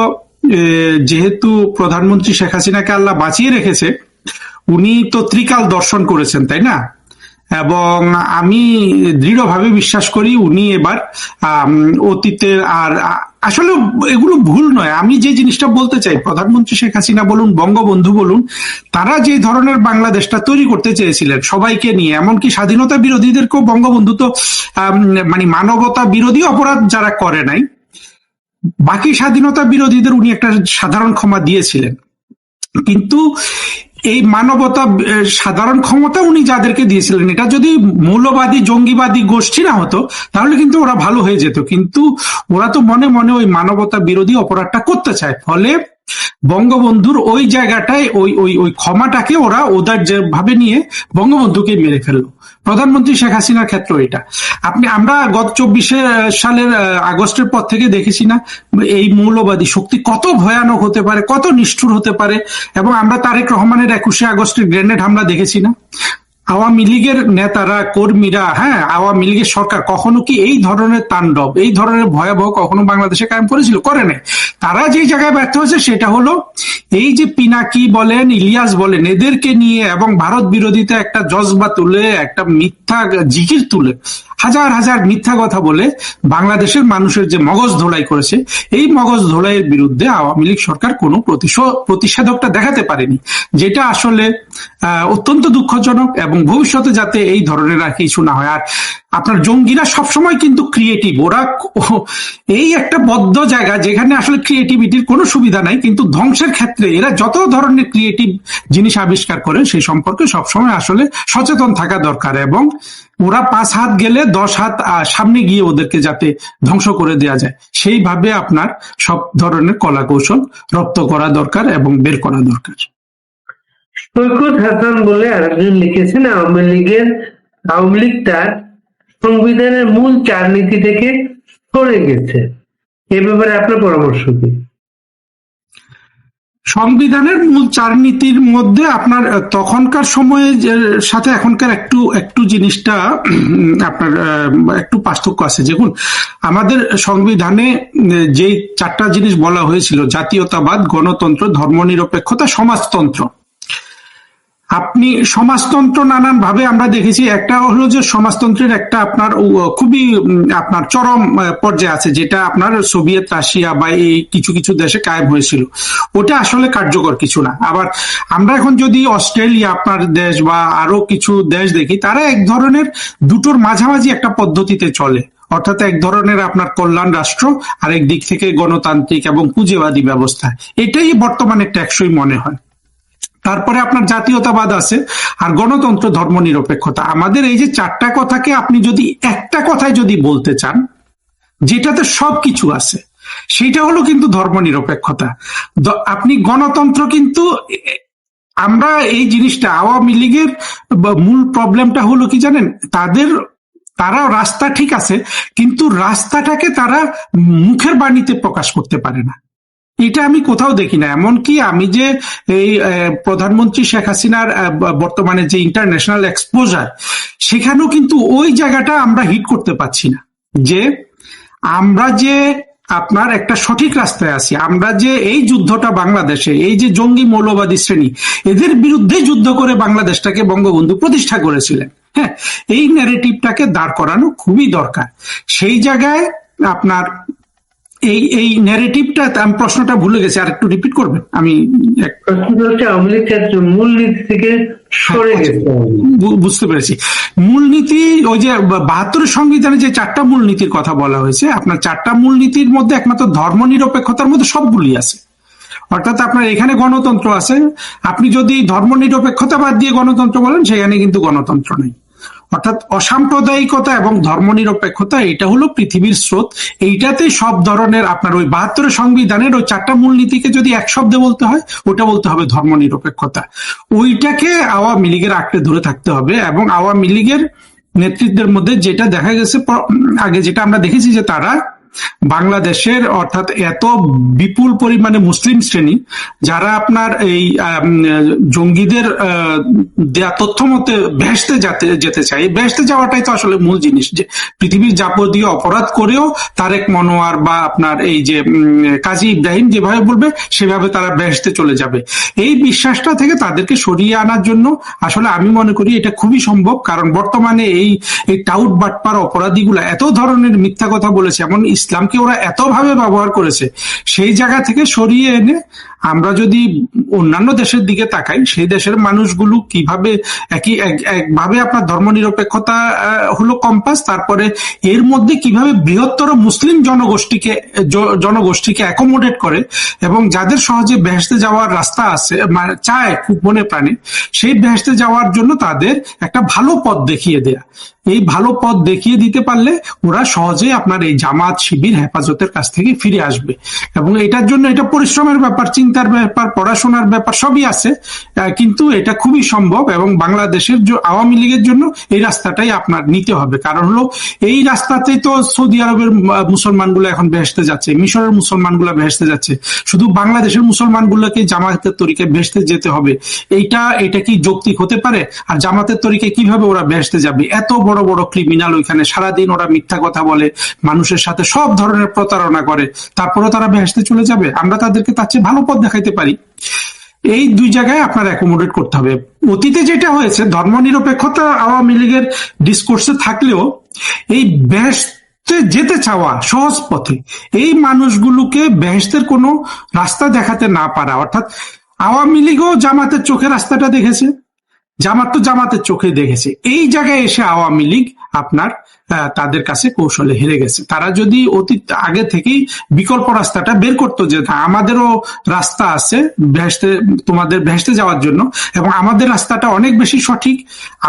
যেহেতু প্রধানমন্ত্রী শেখ হাসিনাকে আল্লাহ বাঁচিয়ে রেখেছে, উনি তো ত্রিকাল দর্শন করেছেন, তাই না? এবং আমি দৃঢ়ভাবে বিশ্বাস করি উনি এবার অতীতের আর আসলে এগুলো ভুল নয়। আমি যে জিনিসটা বলতে চাই, প্রধানমন্ত্রী শেখ হাসিনা বলুন, বঙ্গবন্ধু বলুন, তারা যে ধরনের বাংলাদেশটা তৈরি করতে চেয়েছিলেন সবাইকে নিয়ে, এমনকি স্বাধীনতা বিরোধীদেরকেও বঙ্গবন্ধু তো মানে মানবতা বিরোধী অপরাধ যারা করে নাই, বাকি স্বাধীনতা বিরোধীদের উনি একটা সাধারণ ক্ষমা দিয়েছিলেন। কিন্তু এই মানবতা সাধারণ ক্ষমতা উনি যাদেরকে দিয়েছিলেন, এটা যদি মৌলবাদী জঙ্গিবাদী গোষ্ঠী না হতো তাহলে কিন্তু ওরা ভালো হয়ে যেত। কিন্তু ওরা তো মনে মনে ওই মানবতা বিরোধী অপরাধটা করতে চায়, ফলে বঙ্গবন্ধুর ওই জায়গাটায় ওই ক্ষমাটাকে ওরা ওদের যেভাবে নিয়ে বঙ্গবন্ধুকে মেরে ফেললো। প্রধানমন্ত্রী শেখ হাসিনার ক্ষেত্রে এটা আমরা গত 24 সালের আগস্টের পর থেকে দেখেছি না, এই মৌলবাদী শক্তি কত ভয়ানক হতে পারে, কত নিষ্ঠুর হতে পারে। এবং আমরা তারেক রহমানের 21 আগস্টের গ্রেনেড হামলা দেখেছি না। আওয়ামী লীগের নেতারা, কর্মীরা, আওয়ামী লীগের সরকার কখনো কি এই ধরনের তাণ্ডব, এই ধরনের ভয়াবহ কখনো বাংলাদেশে কায়েম করেছিল? করে নাই। তারা যে জায়গায় ব্যর্থ হয়েছে সেটা হলো এই যে পিনাকি বলেন, ইলিয়াস বলেন, এদেরকে নিয়ে এবং ভারত বিরোধিতা একটা জজবা তুলে, একটা মিথ্যা জিকির তুলে, হাজার হাজার মিথ্যা কথা বলে বাংলাদেশের মানুষের যে মগজ ধোলাই করেছে, এই মগজ ধোলাইয়ের বিরুদ্ধে আওয়ামী লীগ সরকার কোনো প্রতিষেধকটা দেখাতে পারেনি, যেটা আসলে অত্যন্ত দুঃখজনক। এবং ভবিষ্যতে যাতে এই ধরনের আর কিছু না হয়। আর আপনার জঙ্গিরা সবসময় কিন্তু ক্রিয়েটিভ, ওরা এই একটা বদ্ধ জায়গা যেখানে আসলে ক্রিয়েটিভিটির কোনো সুবিধা নাই, কিন্তু ধ্বংসের ক্ষেত্রে এরা যত ধরনের ক্রিয়েটিভ জিনিস আবিষ্কার করে সেই সম্পর্কে সবসময় আসলে সচেতন থাকা দরকার। এবং ওরা 5 হাত গেলে 10 হাত সামনে গিয়ে ওদেরকে যাতে ধ্বংস করে দেওয়া যায়, সেইভাবে আপনার সব ধরনের কলা কৌশল রপ্ত করা দরকার এবং বের করা দরকার।
সৈকত হাসান বলে আরেকজন লিখেছেন, আওয়ামী লীগ তার সংবিধানের মূল 4 নীতি থেকে সরে গেছে, এ ব্যাপারে আপনার পরামর্শ কি?
সংবিধানের মূল 4 নীতির মধ্যে আপনার তখনকার সময়ের সাথে এখনকার একটু জিনিসটা আপনার একটু পার্থক্য আছে। দেখুন, আমাদের সংবিধানে যে 4টা জিনিস বলা হয়েছিল, জাতীয়তাবাদ, গণতন্ত্র, ধর্মনিরপেক্ষতা, সমাজতন্ত্র। আপনি সমাজতন্ত্র নানান ভাবে আমরা দেখেছি। একটা হলো যে সমাজতন্ত্রের একটা আপনার খুবই আপনার চরম পর্যায়ে আছে, যেটা আপনার সোভিয়েত রাশিয়া বা এই কিছু কিছু দেশে কায়েম হয়েছিল, ওটা আসলে কার্যকর কিছু না। আবার আমরা এখন যদি অস্ট্রেলিয়া আপনার দেশ বা আরো কিছু দেশ দেখি, তারা এক ধরনের দুটোর মাঝামাঝি একটা পদ্ধতিতে চলে, অর্থাৎ এক ধরনের আপনার কল্যাণ রাষ্ট্র, আরেক দিক থেকে গণতান্ত্রিক এবং পুঁজিবাদী ব্যবস্থা। এটাই বর্তমানে টেকসই মনে হয়। তারপরে আপনার জাতীয়তাবাদ আছে, আর গণতন্ত্র, ধর্মনিরপেক্ষতা। আমাদের এই যে চারটা কথাকে আপনি যদি একটা কথায় যদি বলতে চান, যেটাতে সবকিছু আছে, সেটা হলো কিন্তু ধর্মনিরপেক্ষতা। আপনি গণতন্ত্র কিন্তু, আমরা এই জিনিসটা আওয়ামী লীগের মূল প্রবলেমটা হলো কি জানেন, তারা রাস্তা ঠিক আছে, কিন্তু রাস্তাটাকে তারা মুখের বাণীতে প্রকাশ করতে পারে না। এটা আমি কোথাও দেখি না। এমনকি আমি যে এই প্রধানমন্ত্রী শেখ হাসিনার বর্তমানে যে ইন্টারন্যাশনাল এক্সপোজার, সেখানেও কিন্তু ওই জায়গাটা আমরা হিট করতে পারছি না, যে আমরা যে আপনার একটা সঠিক রাস্তায় আছি, আমরা যে এই যুদ্ধটা বাংলাদেশে, এই যে জঙ্গি মৌলবাদী শ্রেণী, এদের বিরুদ্ধে যুদ্ধ করে বাংলাদেশটাকে বঙ্গবন্ধু প্রতিষ্ঠা করেছিলেন। হ্যাঁ, এই ন্যারেটিভটাকে দাঁড় করানো খুবই দরকার। সেই জায়গায় আপনার এই ন্যারেটিভটা, আমি প্রশ্নটা ভুলে গেছি, আর একটু রিপিট করবেন? আমি
আওয়ামী লীগ মূল নীতি থেকে সরে গেছে।
বুঝতে পেরেছি। মূলনীতি, ওই যে ৭২ সংবিধানে যে 4টা মূলনীতির কথা বলা হয়েছে, আপনার 4টা মূলনীতির মধ্যে একমাত্র ধর্মনিরপেক্ষতার মধ্যে সবগুলি আছে। অর্থাৎ আপনার এখানে গণতন্ত্র আছে, আপনি যদি ধর্মনিরপেক্ষতা বাদ দিয়ে গণতন্ত্র বলেন, সেখানে কিন্তু গণতন্ত্র নেই। অর্থাৎ অসাম্প্রদায়িকতা এবং ধর্মনিরপেক্ষতা, এটা হলো পৃথিবীর স্রোত। এইটাতে সব ধরনের আপনার ওই ৭২ সংবিধানের ওই 4টা মূলনীতিকে যদি এক শব্দে বলতে হয়, ওটা বলতে হবে ধর্মনিরপেক্ষতা। ওইটাকে আওয়ামী লীগের আঁকড়ে ধরে থাকতে হবে। এবং আওয়ামী লীগের নেতৃত্বের মধ্যে যেটা দেখা গেছে আগে, যেটা আমরা দেখেছি, যে তারা বাংলাদেশের অর্থাৎ এত বিপুল পরিমাণে মুসলিম শ্রেণী, যারা আপনার এই জঙ্গিদের দেয়া তথ্য মতে বেহেশতে যেতে চায়, বেহেশতে যাওয়াটাই তো আসলে মূল জিনিস, যে পৃথিবীর যাবতীয় অপরাধ করেও তারেক মনোয়ার বা আপনার এই যে কাজী ইব্রাহিম যেভাবে বলবে, সেভাবে তারা বেহেশতে চলে যাবে। এই বিশ্বাসটা থেকে তাদেরকে সরিয়ে আনার জন্য আসলে আমি মনে করি এটা খুবই সম্ভব। কারণ বর্তমানে এই টাউট বাটপার অপরাধীগুলা এত ধরনের মিথ্যা কথা বলেছে, এমন ইসলামকে ওরা এতভাবে ব্যবহার করেছে, সেই জায়গা থেকে সরিয়ে এনে আমরা যদি অন্যান্য দেশের দিকে তাকাই, সেই দেশের মানুষগুলো কিভাবে একভাবে আপনার ধর্মনিরপেক্ষতা হলো কম্পাস, তারপরে এর মধ্যে কিভাবে বৃহত্তর মুসলিম জনগোষ্ঠীকে অ্যাকোমোডেট করে, এবং যাদের সহজে বেহেশতে যাওয়ার রাস্তা আছে, চায় খুব মনে প্রাণে, সেই বেহেশতে যাওয়ার জন্য তাদের একটা ভালো পথ দেখিয়ে দেয়া। এই ভালো পথ দেখিয়ে দিতে পারলে ওরা সহজে আপনার এই জামাত, শিবির, হেফাজতের কাছ থেকে ফিরে আসবে। এবং এটার জন্য এটা পরিশ্রমের ব্যাপার, চিন্তার ব্যাপার, পড়াশোনার ব্যাপার, সবই আছে, কিন্তু এটা খুবই সম্ভব। এবং বাংলাদেশের আওয়ামী লীগের জন্য এই রাস্তাটাই আপনার নিতে হবে। কারণ হলো এই রাস্তাতেই তো সৌদি আরবের মুসলমানগুলো এখন বেহেশতে যাচ্ছে, মিশরের মুসলমানগুলো বেহেশতে যাচ্ছে, শুধু বাংলাদেশের মুসলমানগুলোকে জামাতের তরিকায় বেহেশতে যেতে হবে, এটা কি যৌক্তিক হতে পারে? আর জামাতের তরিকায় কিভাবে ওরা বেহেশতে যাবে? এত বড় বড় ক্রিমিনাল ওইখানে, সারাদিন ওরা মিথ্যা কথা বলে, মানুষের সাথে সব ধরনের প্রতারণা করে, তারপরে তারা বেহেশতে চলে যাবে? আমরা তাদেরকে তার চেয়ে ভালো পথ দেখাইতে পারি। এই দুই জায়গায় আপনার অ্যাকোমোডেট করতে হবে। অতীতে যেটা হয়েছে, ধর্মনিরপেক্ষতা আওয়ামী লীগের ডিসকোর্সে থাকলেও এই বেহেশতে যেতে চাওয়া সহজ পথে, এই মানুষগুলোকে বেহেশতের কোনো রাস্তা দেখাতে না পারা, অর্থাৎ আওয়ামী লীগও জামাতের চোখে রাস্তাটা দেখেছে, জামাত তো জামাতের চোখে দেখেছে। এই জায়গায় এসে আওয়ামী লীগ আপনার তাদের কাছে কৌশলে হেরে গেছে। তারা যদি অতীত আগে থেকেই বিকল্প রাস্তাটা বের করতো, যে আমাদেরও রাস্তা আছে তোমাদের বেহেশতে যাওয়ার জন্য, এবং আমাদের রাস্তাটা অনেক বেশি সঠিক,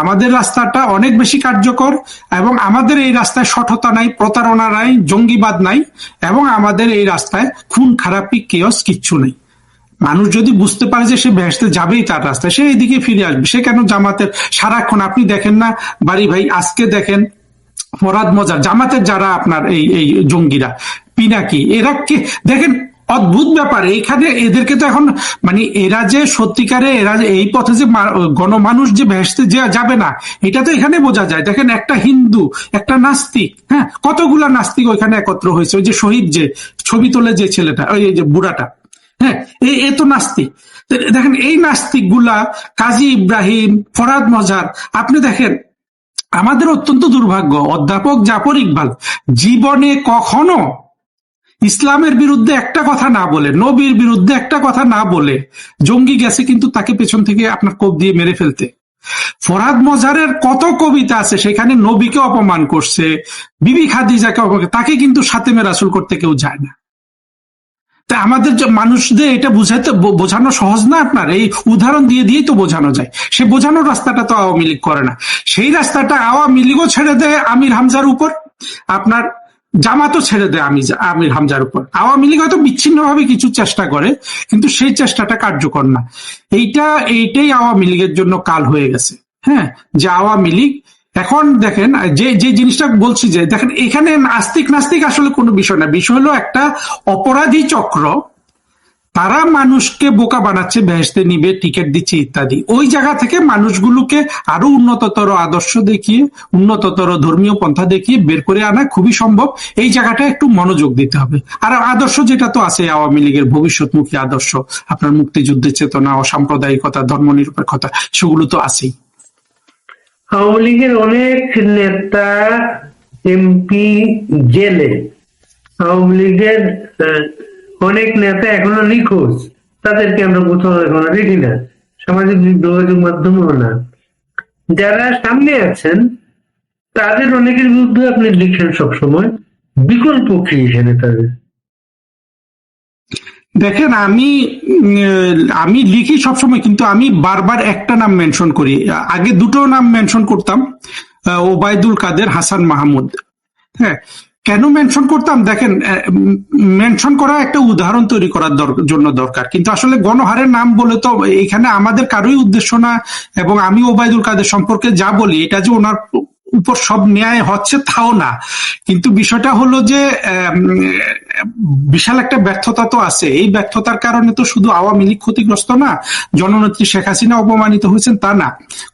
আমাদের রাস্তাটা অনেক বেশি কার্যকর, এবং আমাদের এই রাস্তায় সঠতা নাই, প্রতারণা নাই, জঙ্গিবাদ নাই, এবং আমাদের এই রাস্তায় খুন খারাপি, কেয়স কিচ্ছু নেই। মানুষ যদি বুঝতে পারে যে সে বেহেশতে যাবেই তার রাস্তায়, সে এইদিকে ফিরে আসবে। সে কেন জামাতের সারাক্ষণ, আপনি দেখেন না বাড়ি ভাই, আজকে দেখেন ফরাদ মজার, জামাতের যারা আপনার এই জঙ্গিরা, পিনাকি, এরা কে দেখেন, অদ্ভুত ব্যাপার। এইখানে এদেরকে তো এখন মানে এরা যে সত্যিকারে এরা এই পথে যে গণমানুষ যে বেহেশতে যাবে না, এটা তো এখানে বোঝা যায়। দেখেন, একটা হিন্দু, একটা নাস্তিক, হ্যাঁ, কতগুলা নাস্তিক ওইখানে একত্র হয়েছে। ওই যে শহীদ যে ছবি তোলে যে ছেলেটা, ওই যে বুড়াটা, হ্যাঁ, এ তো নাস্তিক। দেখেন, এই নাস্তিক গুলা, কাজী ইব্রাহিম, ফরাদ মজার, আপনি দেখেন, আমাদের অত্যন্ত দুর্ভাগ্য, অধ্যাপক জাফর ইকবাল জীবনে কখনো ইসলামের বিরুদ্ধে একটা কথা না বলে, নবীর বিরুদ্ধে একটা কথা না বলে, জঙ্গি গেছে কিন্তু তাকে পেছন থেকে আপনার কোপ দিয়ে মেরে ফেলতে। ফরাদ মজারের কত কবিতা আছে, সেখানে নবীকে অপমান করছে, বিবি খাদিজাকে অপমান, তাকে কিন্তু সাতেমে রাসূল করতে কেউ যায় না। তা আমাদের মানুষদের এটা বোঝানো সহজ না। আপনার এই উদাহরণ দিয়েই তো বোঝানো যায়। সে বোঝানোর রাস্তাটা তো আওয়ামী লীগ করে না। সেই রাস্তাটা আওয়ামী লীগও ছেড়ে দেয় আমির হামজার উপর, আপনার জামাতও ছেড়ে দেয় আমির হামজার উপর। আওয়ামী লীগ হয়তো বিচ্ছিন্নভাবে কিছু চেষ্টা করে, কিন্তু সেই চেষ্টাটা কার্যকর না। এইটাই আওয়ামী লীগের জন্য কাল হয়ে গেছে। হ্যাঁ, যে আওয়ামী লীগ এখন দেখেন যে জিনিসটা বলছি, যে দেখেন এখানে আস্তিক নাস্তিক আসলে কোনো বিষয় না। বিষয় হলো একটা অপরাধী চক্র, তারা মানুষকে বোকা বানাচ্ছে, বেহেশতে নিবে, টিকিট দিচ্ছে ইত্যাদি। ওই জায়গা থেকে মানুষগুলোকে আরো উন্নততর আদর্শ দেখিয়ে, উন্নততর ধর্মীয় পন্থা দেখিয়ে বের করে আনা খুবই সম্ভব। এই জায়গাটা একটু মনোযোগ দিতে হবে। আর আদর্শ যেটা তো আছে আওয়ামী লীগের ভবিষ্যৎমুখী আদর্শ, আপনার মুক্তিযুদ্ধের চেতনা, অসাম্প্রদায়িকতা, ধর্মনিরপেক্ষতা, সেগুলো তো আছেই।
আওয়ামী লীগের অনেক নেতা এমপি জেলে, আওয়ামী লীগের অনেক নেতা এখনো নিখোঁজ, তাদেরকে আমরা কোথাও এখনো দেখি না, সামাজিক যোগাযোগ মাধ্যমেও না। যারা সামনে আছেন তাদের অনেকের বিরুদ্ধে আপনি লিখেন সবসময়, বিকল্প কি এখানে তাদের?
দেখেন আমি লিখি সবসময়, কিন্তু আমি বারবার একটা নাম মেনশন করি। আগে দুটো নাম মেনশন করতাম, ওবায়দুল কাদের, হাসান মাহমুদ। হ্যাঁ, কেন মেনশন করতাম? দেখেন, মেনশন করা একটা উদাহরণ তৈরি করার জন্য দরকার, কিন্তু আসলে গণহারের নাম বলে তো এখানে আমাদের কারোই উদ্দেশ্য না। এবং আমি ওবায়দুল কাদের সম্পর্কে যা বলি, এটা যে ওনার উপর সব ন্যায় হচ্ছে তাও না, কিন্তু বিষয়টা হলো যে বিশাল একটা ব্যর্থতা তো আছে। এই ব্যর্থতার কারণে তো শুধু আওয়ামী লীগ ক্ষতিগ্রস্ত না, জননেত্রী শেখ হাসিনা অপমানিত হয়েছেন তা না,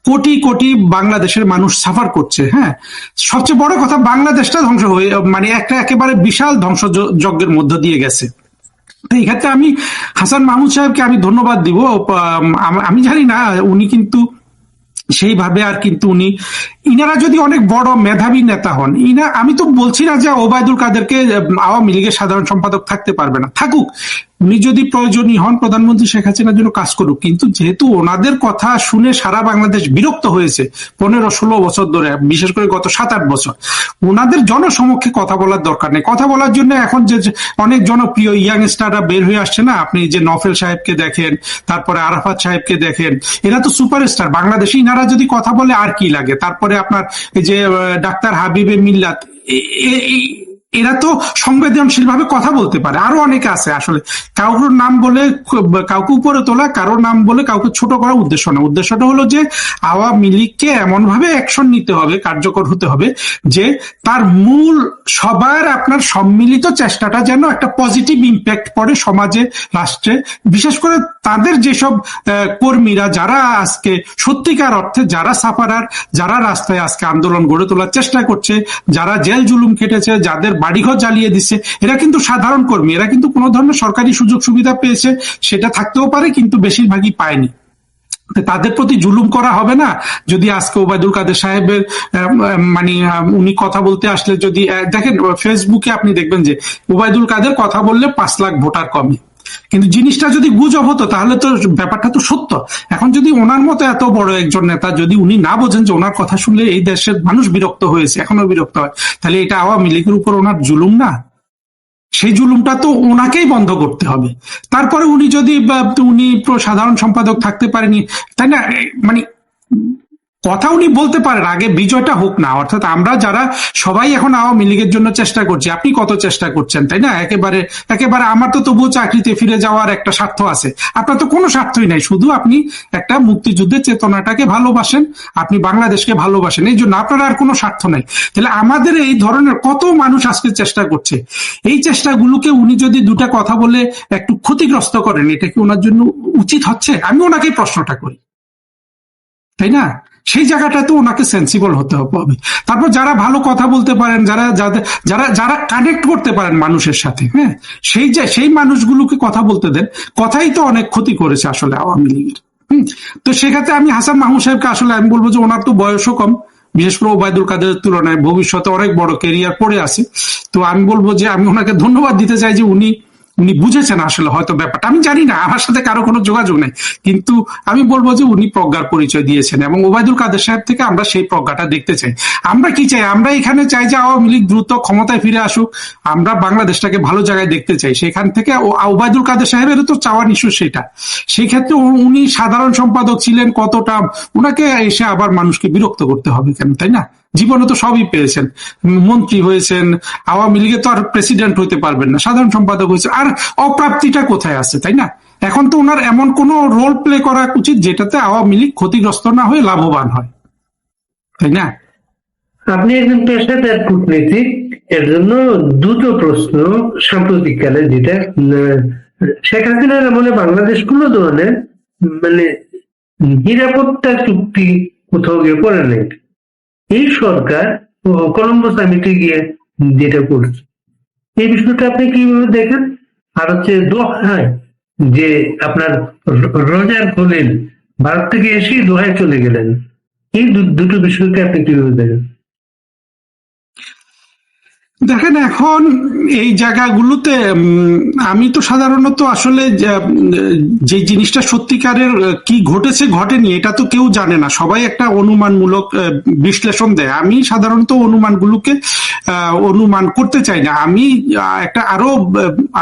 কোটি কোটি বাংলাদেশের মানুষ সাফার করছে। হ্যাঁ, সবচেয়ে বড় কথা, বাংলাদেশটা ধ্বংস হয়ে মানে একেবারে বিশাল ধ্বংসযজ্ঞের মধ্য দিয়ে গেছে। এই ক্ষেত্রে আমি হাসান মাহমুদ সাহেবকে আমি ধন্যবাদ দিব। আমি জানি না উনি কিন্তু সেইভাবে, আর কিন্তু ইনারা যদি অনেক বড় মেধাবী নেতা হন, আমি তো বলছি না যে ওবায়দুল কাদেরকে আওয়ামী লীগের সাধারণ সম্পাদক থাকতে পারবে না, থাকুক। উনি যদি প্রয়োজনীয় হন, প্রধানমন্ত্রী শেখ হাসিনার জন্য কাজ করুক। কিন্তু যেহেতু ওনাদের কথা শুনে সারা বাংলাদেশ বিরক্ত হয়েছে 15-16 বছর ধরে, বিশেষ করে গত 7-8 বছর, ওনাদের জনসমক্ষে কথা বলার দরকার নেই। কথা বলার জন্য এখন যে অনেক জনপ্রিয় ইয়াংস্টাররা বের হয়ে আসছে না, আপনি যে নফেল সাহেবকে দেখেন, তারপরে আরাফাত সাহেবকে দেখেন, এরা তো সুপারস্টার বাংলাদেশে। ইনারা যদি কথা বলে আর কি লাগে? তারপরে আপনার এই যে ডাক্তার হাবিবে মিল্লাত, এরা তো সংবেদনশীল ভাবে কথা বলতে পারে। আরো অনেকে আছে। আসলে কাউর নাম বলে কাউকে উপরে তোলা, কারোর নাম বলে কাউকে ছোট করা উদ্দেশ্য না। উদ্দেশ্যটা হলো যে আওয়ামী লীগকে এমন ভাবে অ্যাকশন নিতে হবে, কার্যকর হতে হবে, যে তার মূল সবার আপনার সম্মিলিত চেষ্টাটা যেন একটা পজিটিভ ইম্প্যাক্ট পড়ে সমাজে, রাষ্ট্রে। বিশেষ করে তাদের যেসব কর্মীরা, যারা আজকে সত্যিকার অর্থে যারা সাফারার, যারা রাস্তায় আজকে আন্দোলন গড়ে তোলার চেষ্টা করছে, যারা জেল জুলুম খেটেছে, যাদের বাড়িঘর জ্বালিয়ে দিচ্ছে, এরা কিন্তু সাধারণ কর্মী। এরা কিন্তু কোনো ধরনের সরকারি সুযোগ সুবিধা পেয়েছে, সেটা থাকতেও পারে, কিন্তু বেশিরভাগই পায়নি। তাদের প্রতি জুলুম করা হবে না। যদি আজকে ওবায়দুল কাদের সাহেবের মানে উনি কথা বলতে আসলে, যদি দেখেন ফেসবুকে আপনি দেখবেন যে ওবায়দুল কাদের কথা বললে 5 লাখ ভোটার কমে, কিন্তু জিনিসটা যদি গুজব হতো তাহলে তো ব্যাপারটা তো সত্য। এখন যদি ওনার মতো এত বড় একজন নেতা, যদি উনি না বোঝেন যে ওনার কথা শুনলে এই দেশের মানুষ বিরক্ত হয়েছে, এখনো বিরক্ত হয়, তাহলে এটা আওয়ামী লীগের উপর ওনার জুলুম না? সেই জুলুমটা তো ওনাকেই বন্ধ করতে হবে। তারপরে উনি যদি উনি সাধারণ সম্পাদক থাকতে পারেনি, তাই না, মানে কথা উনি বলতে পারেন, আগে বিজয়টা হোক না। অর্থাৎ আমরা যারা সবাই এখন আওয়ামী লীগের জন্য চেষ্টা করছি, আপনি কত চেষ্টা করছেন, তাই না? একেবারে আমার তো তবুও চাকরিতে ফিরে যাওয়ার একটা স্বার্থ আছে, আপনার তো কোনো স্বার্থই নাই। শুধু আপনি একটা মুক্তিযুদ্ধের চেতনাটাকে ভালোবাসেন, আপনি বাংলাদেশকে ভালোবাসেন, এই জন্য আপনার আর কোনো স্বার্থ নাই। তাহলে আমাদের এই ধরনের কত মানুষ আজকে চেষ্টা করছে, এই চেষ্টাগুলোকে উনি যদি দুটা কথা বলে একটু ক্ষতিগ্রস্ত করেন, এটা কি ওনার জন্য উচিত হচ্ছে? আমি ওনাকে প্রশ্নটা করি, তাই না? সেই জায়গাটা তো ওনাকে সেন্সিবল হতে হবে। তারপর যারা ভালো কথা বলতে পারেন, যারা যারা যারা কানেক্ট করতে পারেন মানুষের সাথে, হ্যাঁ, সেই মানুষগুলোকে কথা বলতে দেন। কথাই তো অনেক ক্ষতি করেছে আসলে আওয়ামী লীগের। তো সেক্ষেত্রে আমি হাসান মাহমুদ সাহেবকে আসলে আমি বলবো যে ওনার তো বয়সও কম, বিশেষ করে ওবায়দুল কাদের তুলনায় ভবিষ্যতে অনেক বড় ক্যারিয়ার পড়ে আছে। তো আমি বলবো যে আমি ওনাকে ধন্যবাদ দিতে চাই যে উনি উনি বুঝেছেন আসলে হয়তো ব্যাপারটা, আমি জানি না, আমার সাথে কারো কোনো যোগাযোগ নেই, কিন্তু আমি বলবো যে উনি প্রজ্ঞার পরিচয় দিয়েছেন, এবং ওবায়দুল কাদের সাহেব থেকে আমরা সেই প্রজ্ঞাটা দেখতে চাই। আমরা কি চাই? আমরা এখানে চাই যে আওয়ামী লীগ দ্রুত ক্ষমতায় ফিরে আসুক, আমরা বাংলাদেশটাকে ভালো জায়গায় দেখতে চাই। সেখান থেকে ওবায়দুল কাদের সাহেবেরও তো চাওয়ার ইস্যু সেটা। সেই ক্ষেত্রে উনি সাধারণ সম্পাদক ছিলেন কতটা, ওনাকে এসে আবার মানুষকে বিরক্ত করতে হবে কেন, তাই না? জীবনে তো সবই পেয়েছেন, মন্ত্রী হয়েছেন, আওয়ামী লীগে তো আর প্রেসিডেন্ট হইতে পারবেন না, সাধারণ সম্পাদক হয়েছে, আর অপ্রাপ্তিটা কোথায় আছে, তাই না? এখন তো ওনার এমন কোন রোল প্লে করা উচিত যেটাতে আওয়ামী লীগ ক্ষতিগ্রস্ত না হয়ে লাভবান হয়, তাই না?
আপনি একজন পেশাদার কূটনীতিক, এর জন্য দুটো প্রশ্ন। সাম্প্রতিককালে যেটা শেখ হাসিনার আমলে বাংলাদেশ কোনো ধরনের মানে নিরাপত্তা চুক্তি কোথাও গিয়ে করে নাই। এই সরকার কলম্বো সামিটে গিয়ে যেটা করছে, এই বিষয়টা আপনি কিভাবে দেখেন? আর হচ্ছে দোহায় যে আপনার রোজার খলিল ভারত থেকে এসেই দোহায় চলে গেলেন, এই দুটো বিষয়কে আপনি কিভাবে দেখেন?
দেখেন, এখন এই জায়গাগুলোতে আমি তো সাধারণত আসলে যে জিনিসটা সত্যিকারের কি ঘটেছে ঘটেনি এটা তো কেউ জানে না, সবাই একটা অনুমানমূলক বিশ্লেষণ দেয়। আমি সাধারণত অনুমানগুলোকে অনুমান করতে চাই না, আমি একটা আরো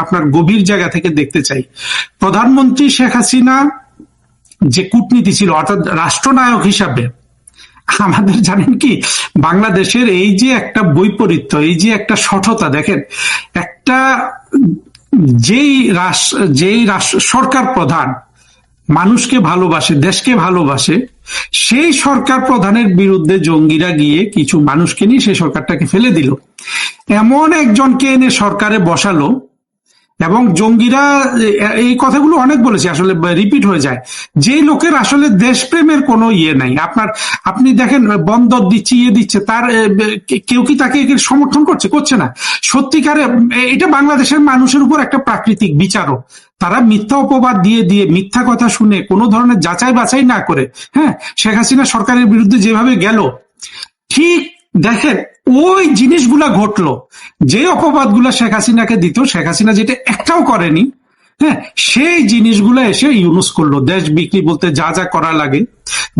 আপনার গভীর জায়গা থেকে দেখতে চাই। প্রধানমন্ত্রী শেখ হাসিনা যে কূটনীতি ছিল, অর্থাৎ রাষ্ট্রনায়ক হিসাবে আমাদের জানেন কি, বাংলাদেশের এই যে একটা বৈপরীত্য, এই যে একটা সঠতা, দেখেন একটা যেই সরকার প্রধান মানুষকে ভালোবাসে, দেশকে ভালোবাসে, সেই সরকার প্রধানের বিরুদ্ধে জঙ্গিরা গিয়ে কিছু মানুষকে নিয়ে সেই সরকারটাকে ফেলে দিল, এমন একজনকে এনে সরকারে বসালো। এবং জঙ্গিরা এই কথাগুলো অনেক বলেছে, আসলে রিপিট হয়ে যায়, যে লোকের আসলে দেশপ্রেমের কোনো ইয়ে নাই। আপনি দেখেন বন্দর দিচ্ছে, ইয়ে দিচ্ছে, তার কেউ কি তাকে সমর্থন করছে না। সত্যিকারে এটা বাংলাদেশের মানুষের উপর একটা প্রাকৃতিক বিচারও, তারা মিথ্যা অপবাদ দিয়ে দিয়ে মিথ্যা কথা শুনে কোনো ধরনের যাচাই বাছাই না করে, হ্যাঁ, শেখ হাসিনা সরকারের বিরুদ্ধে যেভাবে গেল, ঠিক দেখেন ওই জিনিসগুলা ঘটলো, যে অপবাদগুলা শেখ হাসিনাকে দিত, শেখ হাসিনা যেটা একটাও করেনি, হ্যাঁ, সেই জিনিসগুলো এসে ইউনুস করলো। দেশ বিক্রি বলতে যা যা করা লাগে,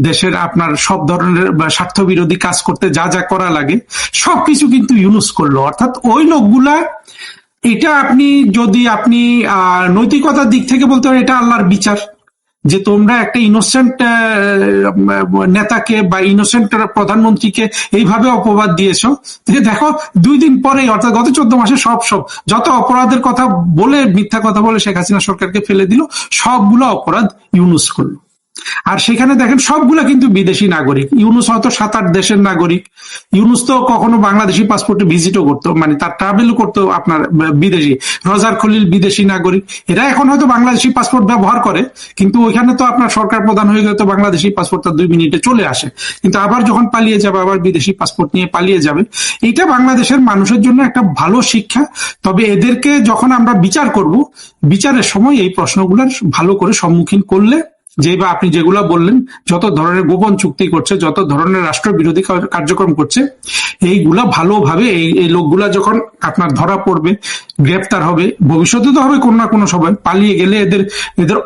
দেশের আপনার সব ধরনের স্বার্থ বিরোধী কাজ করতে যা যা করা লাগে, সবকিছু কিন্তু ইউনুস করলো। অর্থাৎ ওই লোকগুলা, এটা যদি আপনি নৈতিকতার দিক থেকে বলতে পারেন, এটা আল্লাহর বিচার, যে তোমরা একটা ইনোসেন্ট নেতাকে বা ইনোসেন্ট প্রধানমন্ত্রীকে এইভাবে অপবাদ দিয়েছ। দেখো 2 দিন পরে, অর্থাৎ গত 14 মাসে সব যত অপরাধের কথা বলে, মিথ্যা কথা বলে শেখ হাসিনা সরকারকে ফেলে দিল, সবগুলো অপরাধ ইউনুস করলো। আর সেখানে দেখেন সবগুলা কিন্তু বিদেশি নাগরিক। ইউনুস হয়তো 7-8 দেশের নাগরিক, ইউনুস তো কখনো বাংলাদেশি পাসপোর্টে ভিজিটও করতো, মানে তার ট্রাভেল করতো আপনার বিদেশি। রোজার খলিল বিদেশি নাগরিক, এরা এখন হয়তো বাংলাদেশি পাসপোর্ট ব্যবহার করে, কিন্তু ওইখানে তো আপনার সরকার প্রধান হয়ে গেলে তো বাংলাদেশি পাসপোর্ট তার 2 মিনিটে চলে আসে, কিন্তু আবার যখন পালিয়ে যাবে, আবার বিদেশি পাসপোর্ট নিয়ে পালিয়ে যাবে। এটা বাংলাদেশের মানুষের জন্য একটা ভালো শিক্ষা। তবে এদেরকে যখন আমরা বিচার করব, বিচারের সময় এই প্রশ্নগুলোর ভালো করে সম্মুখীন করলে, যে বা আপনি যেগুলা বললেন, যত ধরনের গোপন চুক্তি করছে, যত ধরনের রাষ্ট্রবিরোধী কার্যক্রম করছে, এইগুলা ভালোভাবে এই লোকগুলা যখন আপনার ধরা পড়বে, গ্রেপ্তার হবে, ভবিষ্যতে তো হবে কোনো না কোনো সময়, পালিয়ে গেলে এদের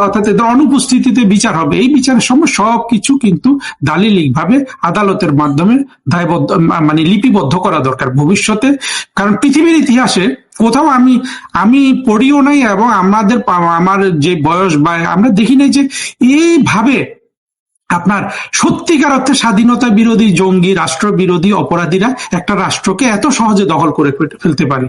অর্থাৎ এদের অনুপস্থিতিতে বিচার হবে। এই বিচারের সময় সবকিছু কিন্তু দালিলিক ভাবে আদালতের মাধ্যমে দায়বদ্ধ, মানে লিপিবদ্ধ করা দরকার ভবিষ্যতে। কারণ পৃথিবীর ইতিহাসে কোথাও আমি পড়িও নাই, এবং আমার যে বয়স বা আমরা দেখি নাই যে এইভাবে আপনার সত্যিকার অর্থে স্বাধীনতা বিরোধী জঙ্গি, রাষ্ট্রবিরোধী অপরাধীরা একটা রাষ্ট্রকে এত সহজে দখল করে ফেলতে পারে।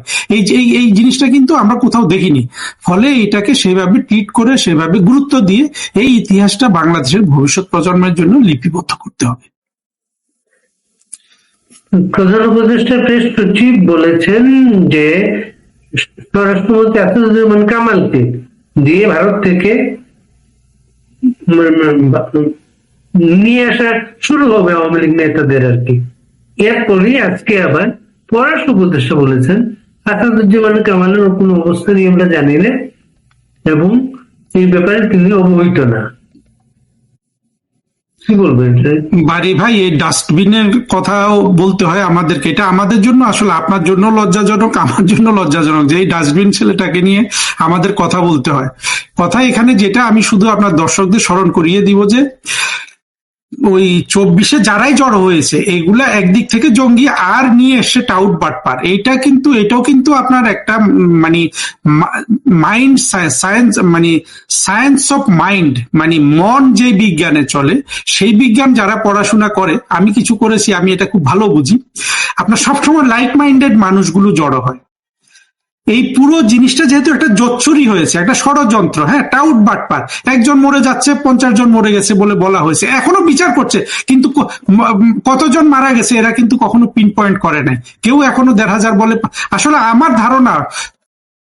এই জিনিসটা কিন্তু আমরা কোথাও দেখিনি। ফলে এটাকে সেভাবে ট্রিট করে, সেভাবে গুরুত্ব দিয়ে এই ইতিহাসটা বাংলাদেশের ভবিষ্যৎ প্রজন্মের জন্য লিপিবদ্ধ করতে হবে।
প্রধান উপদেষ্টা প্রেস সচিব বলেছেন যে স্বরাষ্ট্রমন্ত্রী আসাদুজ্জামান কামালকে দিয়ে ভারত থেকে নিয়ে আসা শুরু হবে আওয়ামী লীগ নেতাদের আর কি। এরপরই আজকে আবার পররাষ্ট্র উপদেষ্টা বলেছেন আসাদুজ্জামান কামালের কোনো অবস্থা নিয়ে আমরা জানি না এবং এই ব্যাপারে তিনি অবহিত না। কি বলবেন স্যার?
বাড়ি ভাই, এই ডাস্টবিনের কথাও বলতে হয় আমাদেরকে। এটা আমাদের জন্য, আসলে আপনার জন্য লজ্জাজনক, আমার জন্য লজ্জাজনক যে এই ডাস্টবিন ছেলেটাকে নিয়ে আমাদের কথা বলতে হয়। কথা এখানে যেটা, আমি শুধু আপনার দর্শকদের স্মরণ করিয়ে দিব যে ওই 24-এ যারাই জড়ো হয়েছে এগুলা একদিক থেকে জঙ্গি, আর নিয়ে এসে টাউট বাটপার। এটাও কিন্তু আপনার একটা মানে মাইন্ড সায়েন্স, মানে সায়েন্স অফ মাইন্ড, মানে মন যে বিজ্ঞানে চলে সেই বিজ্ঞান যারা পড়াশোনা করে, আমি কিছু করেছি, আমি এটা খুব ভালো বুঝি। আপনার সবসময় লাইক মাইন্ডেড মানুষগুলো জড়ো হয়। এই পুরো জিনিসটা যেহেতু একটা জোচ্চুরি হয়েছে, একটা ষড়যন্ত্র, হ্যাঁ, টাউট বাটপার, একজন মরে যাচ্ছে, 50 জন মরে গেছে বলে বলা হয়েছে, এখনো বিচার করছে, কিন্তু কতজন মারা গেছে এরা কিন্তু কখনো পিন পয়েন্ট করে নাই। কেউ এখনো 1,500 বলে। আসলে আমার ধারণা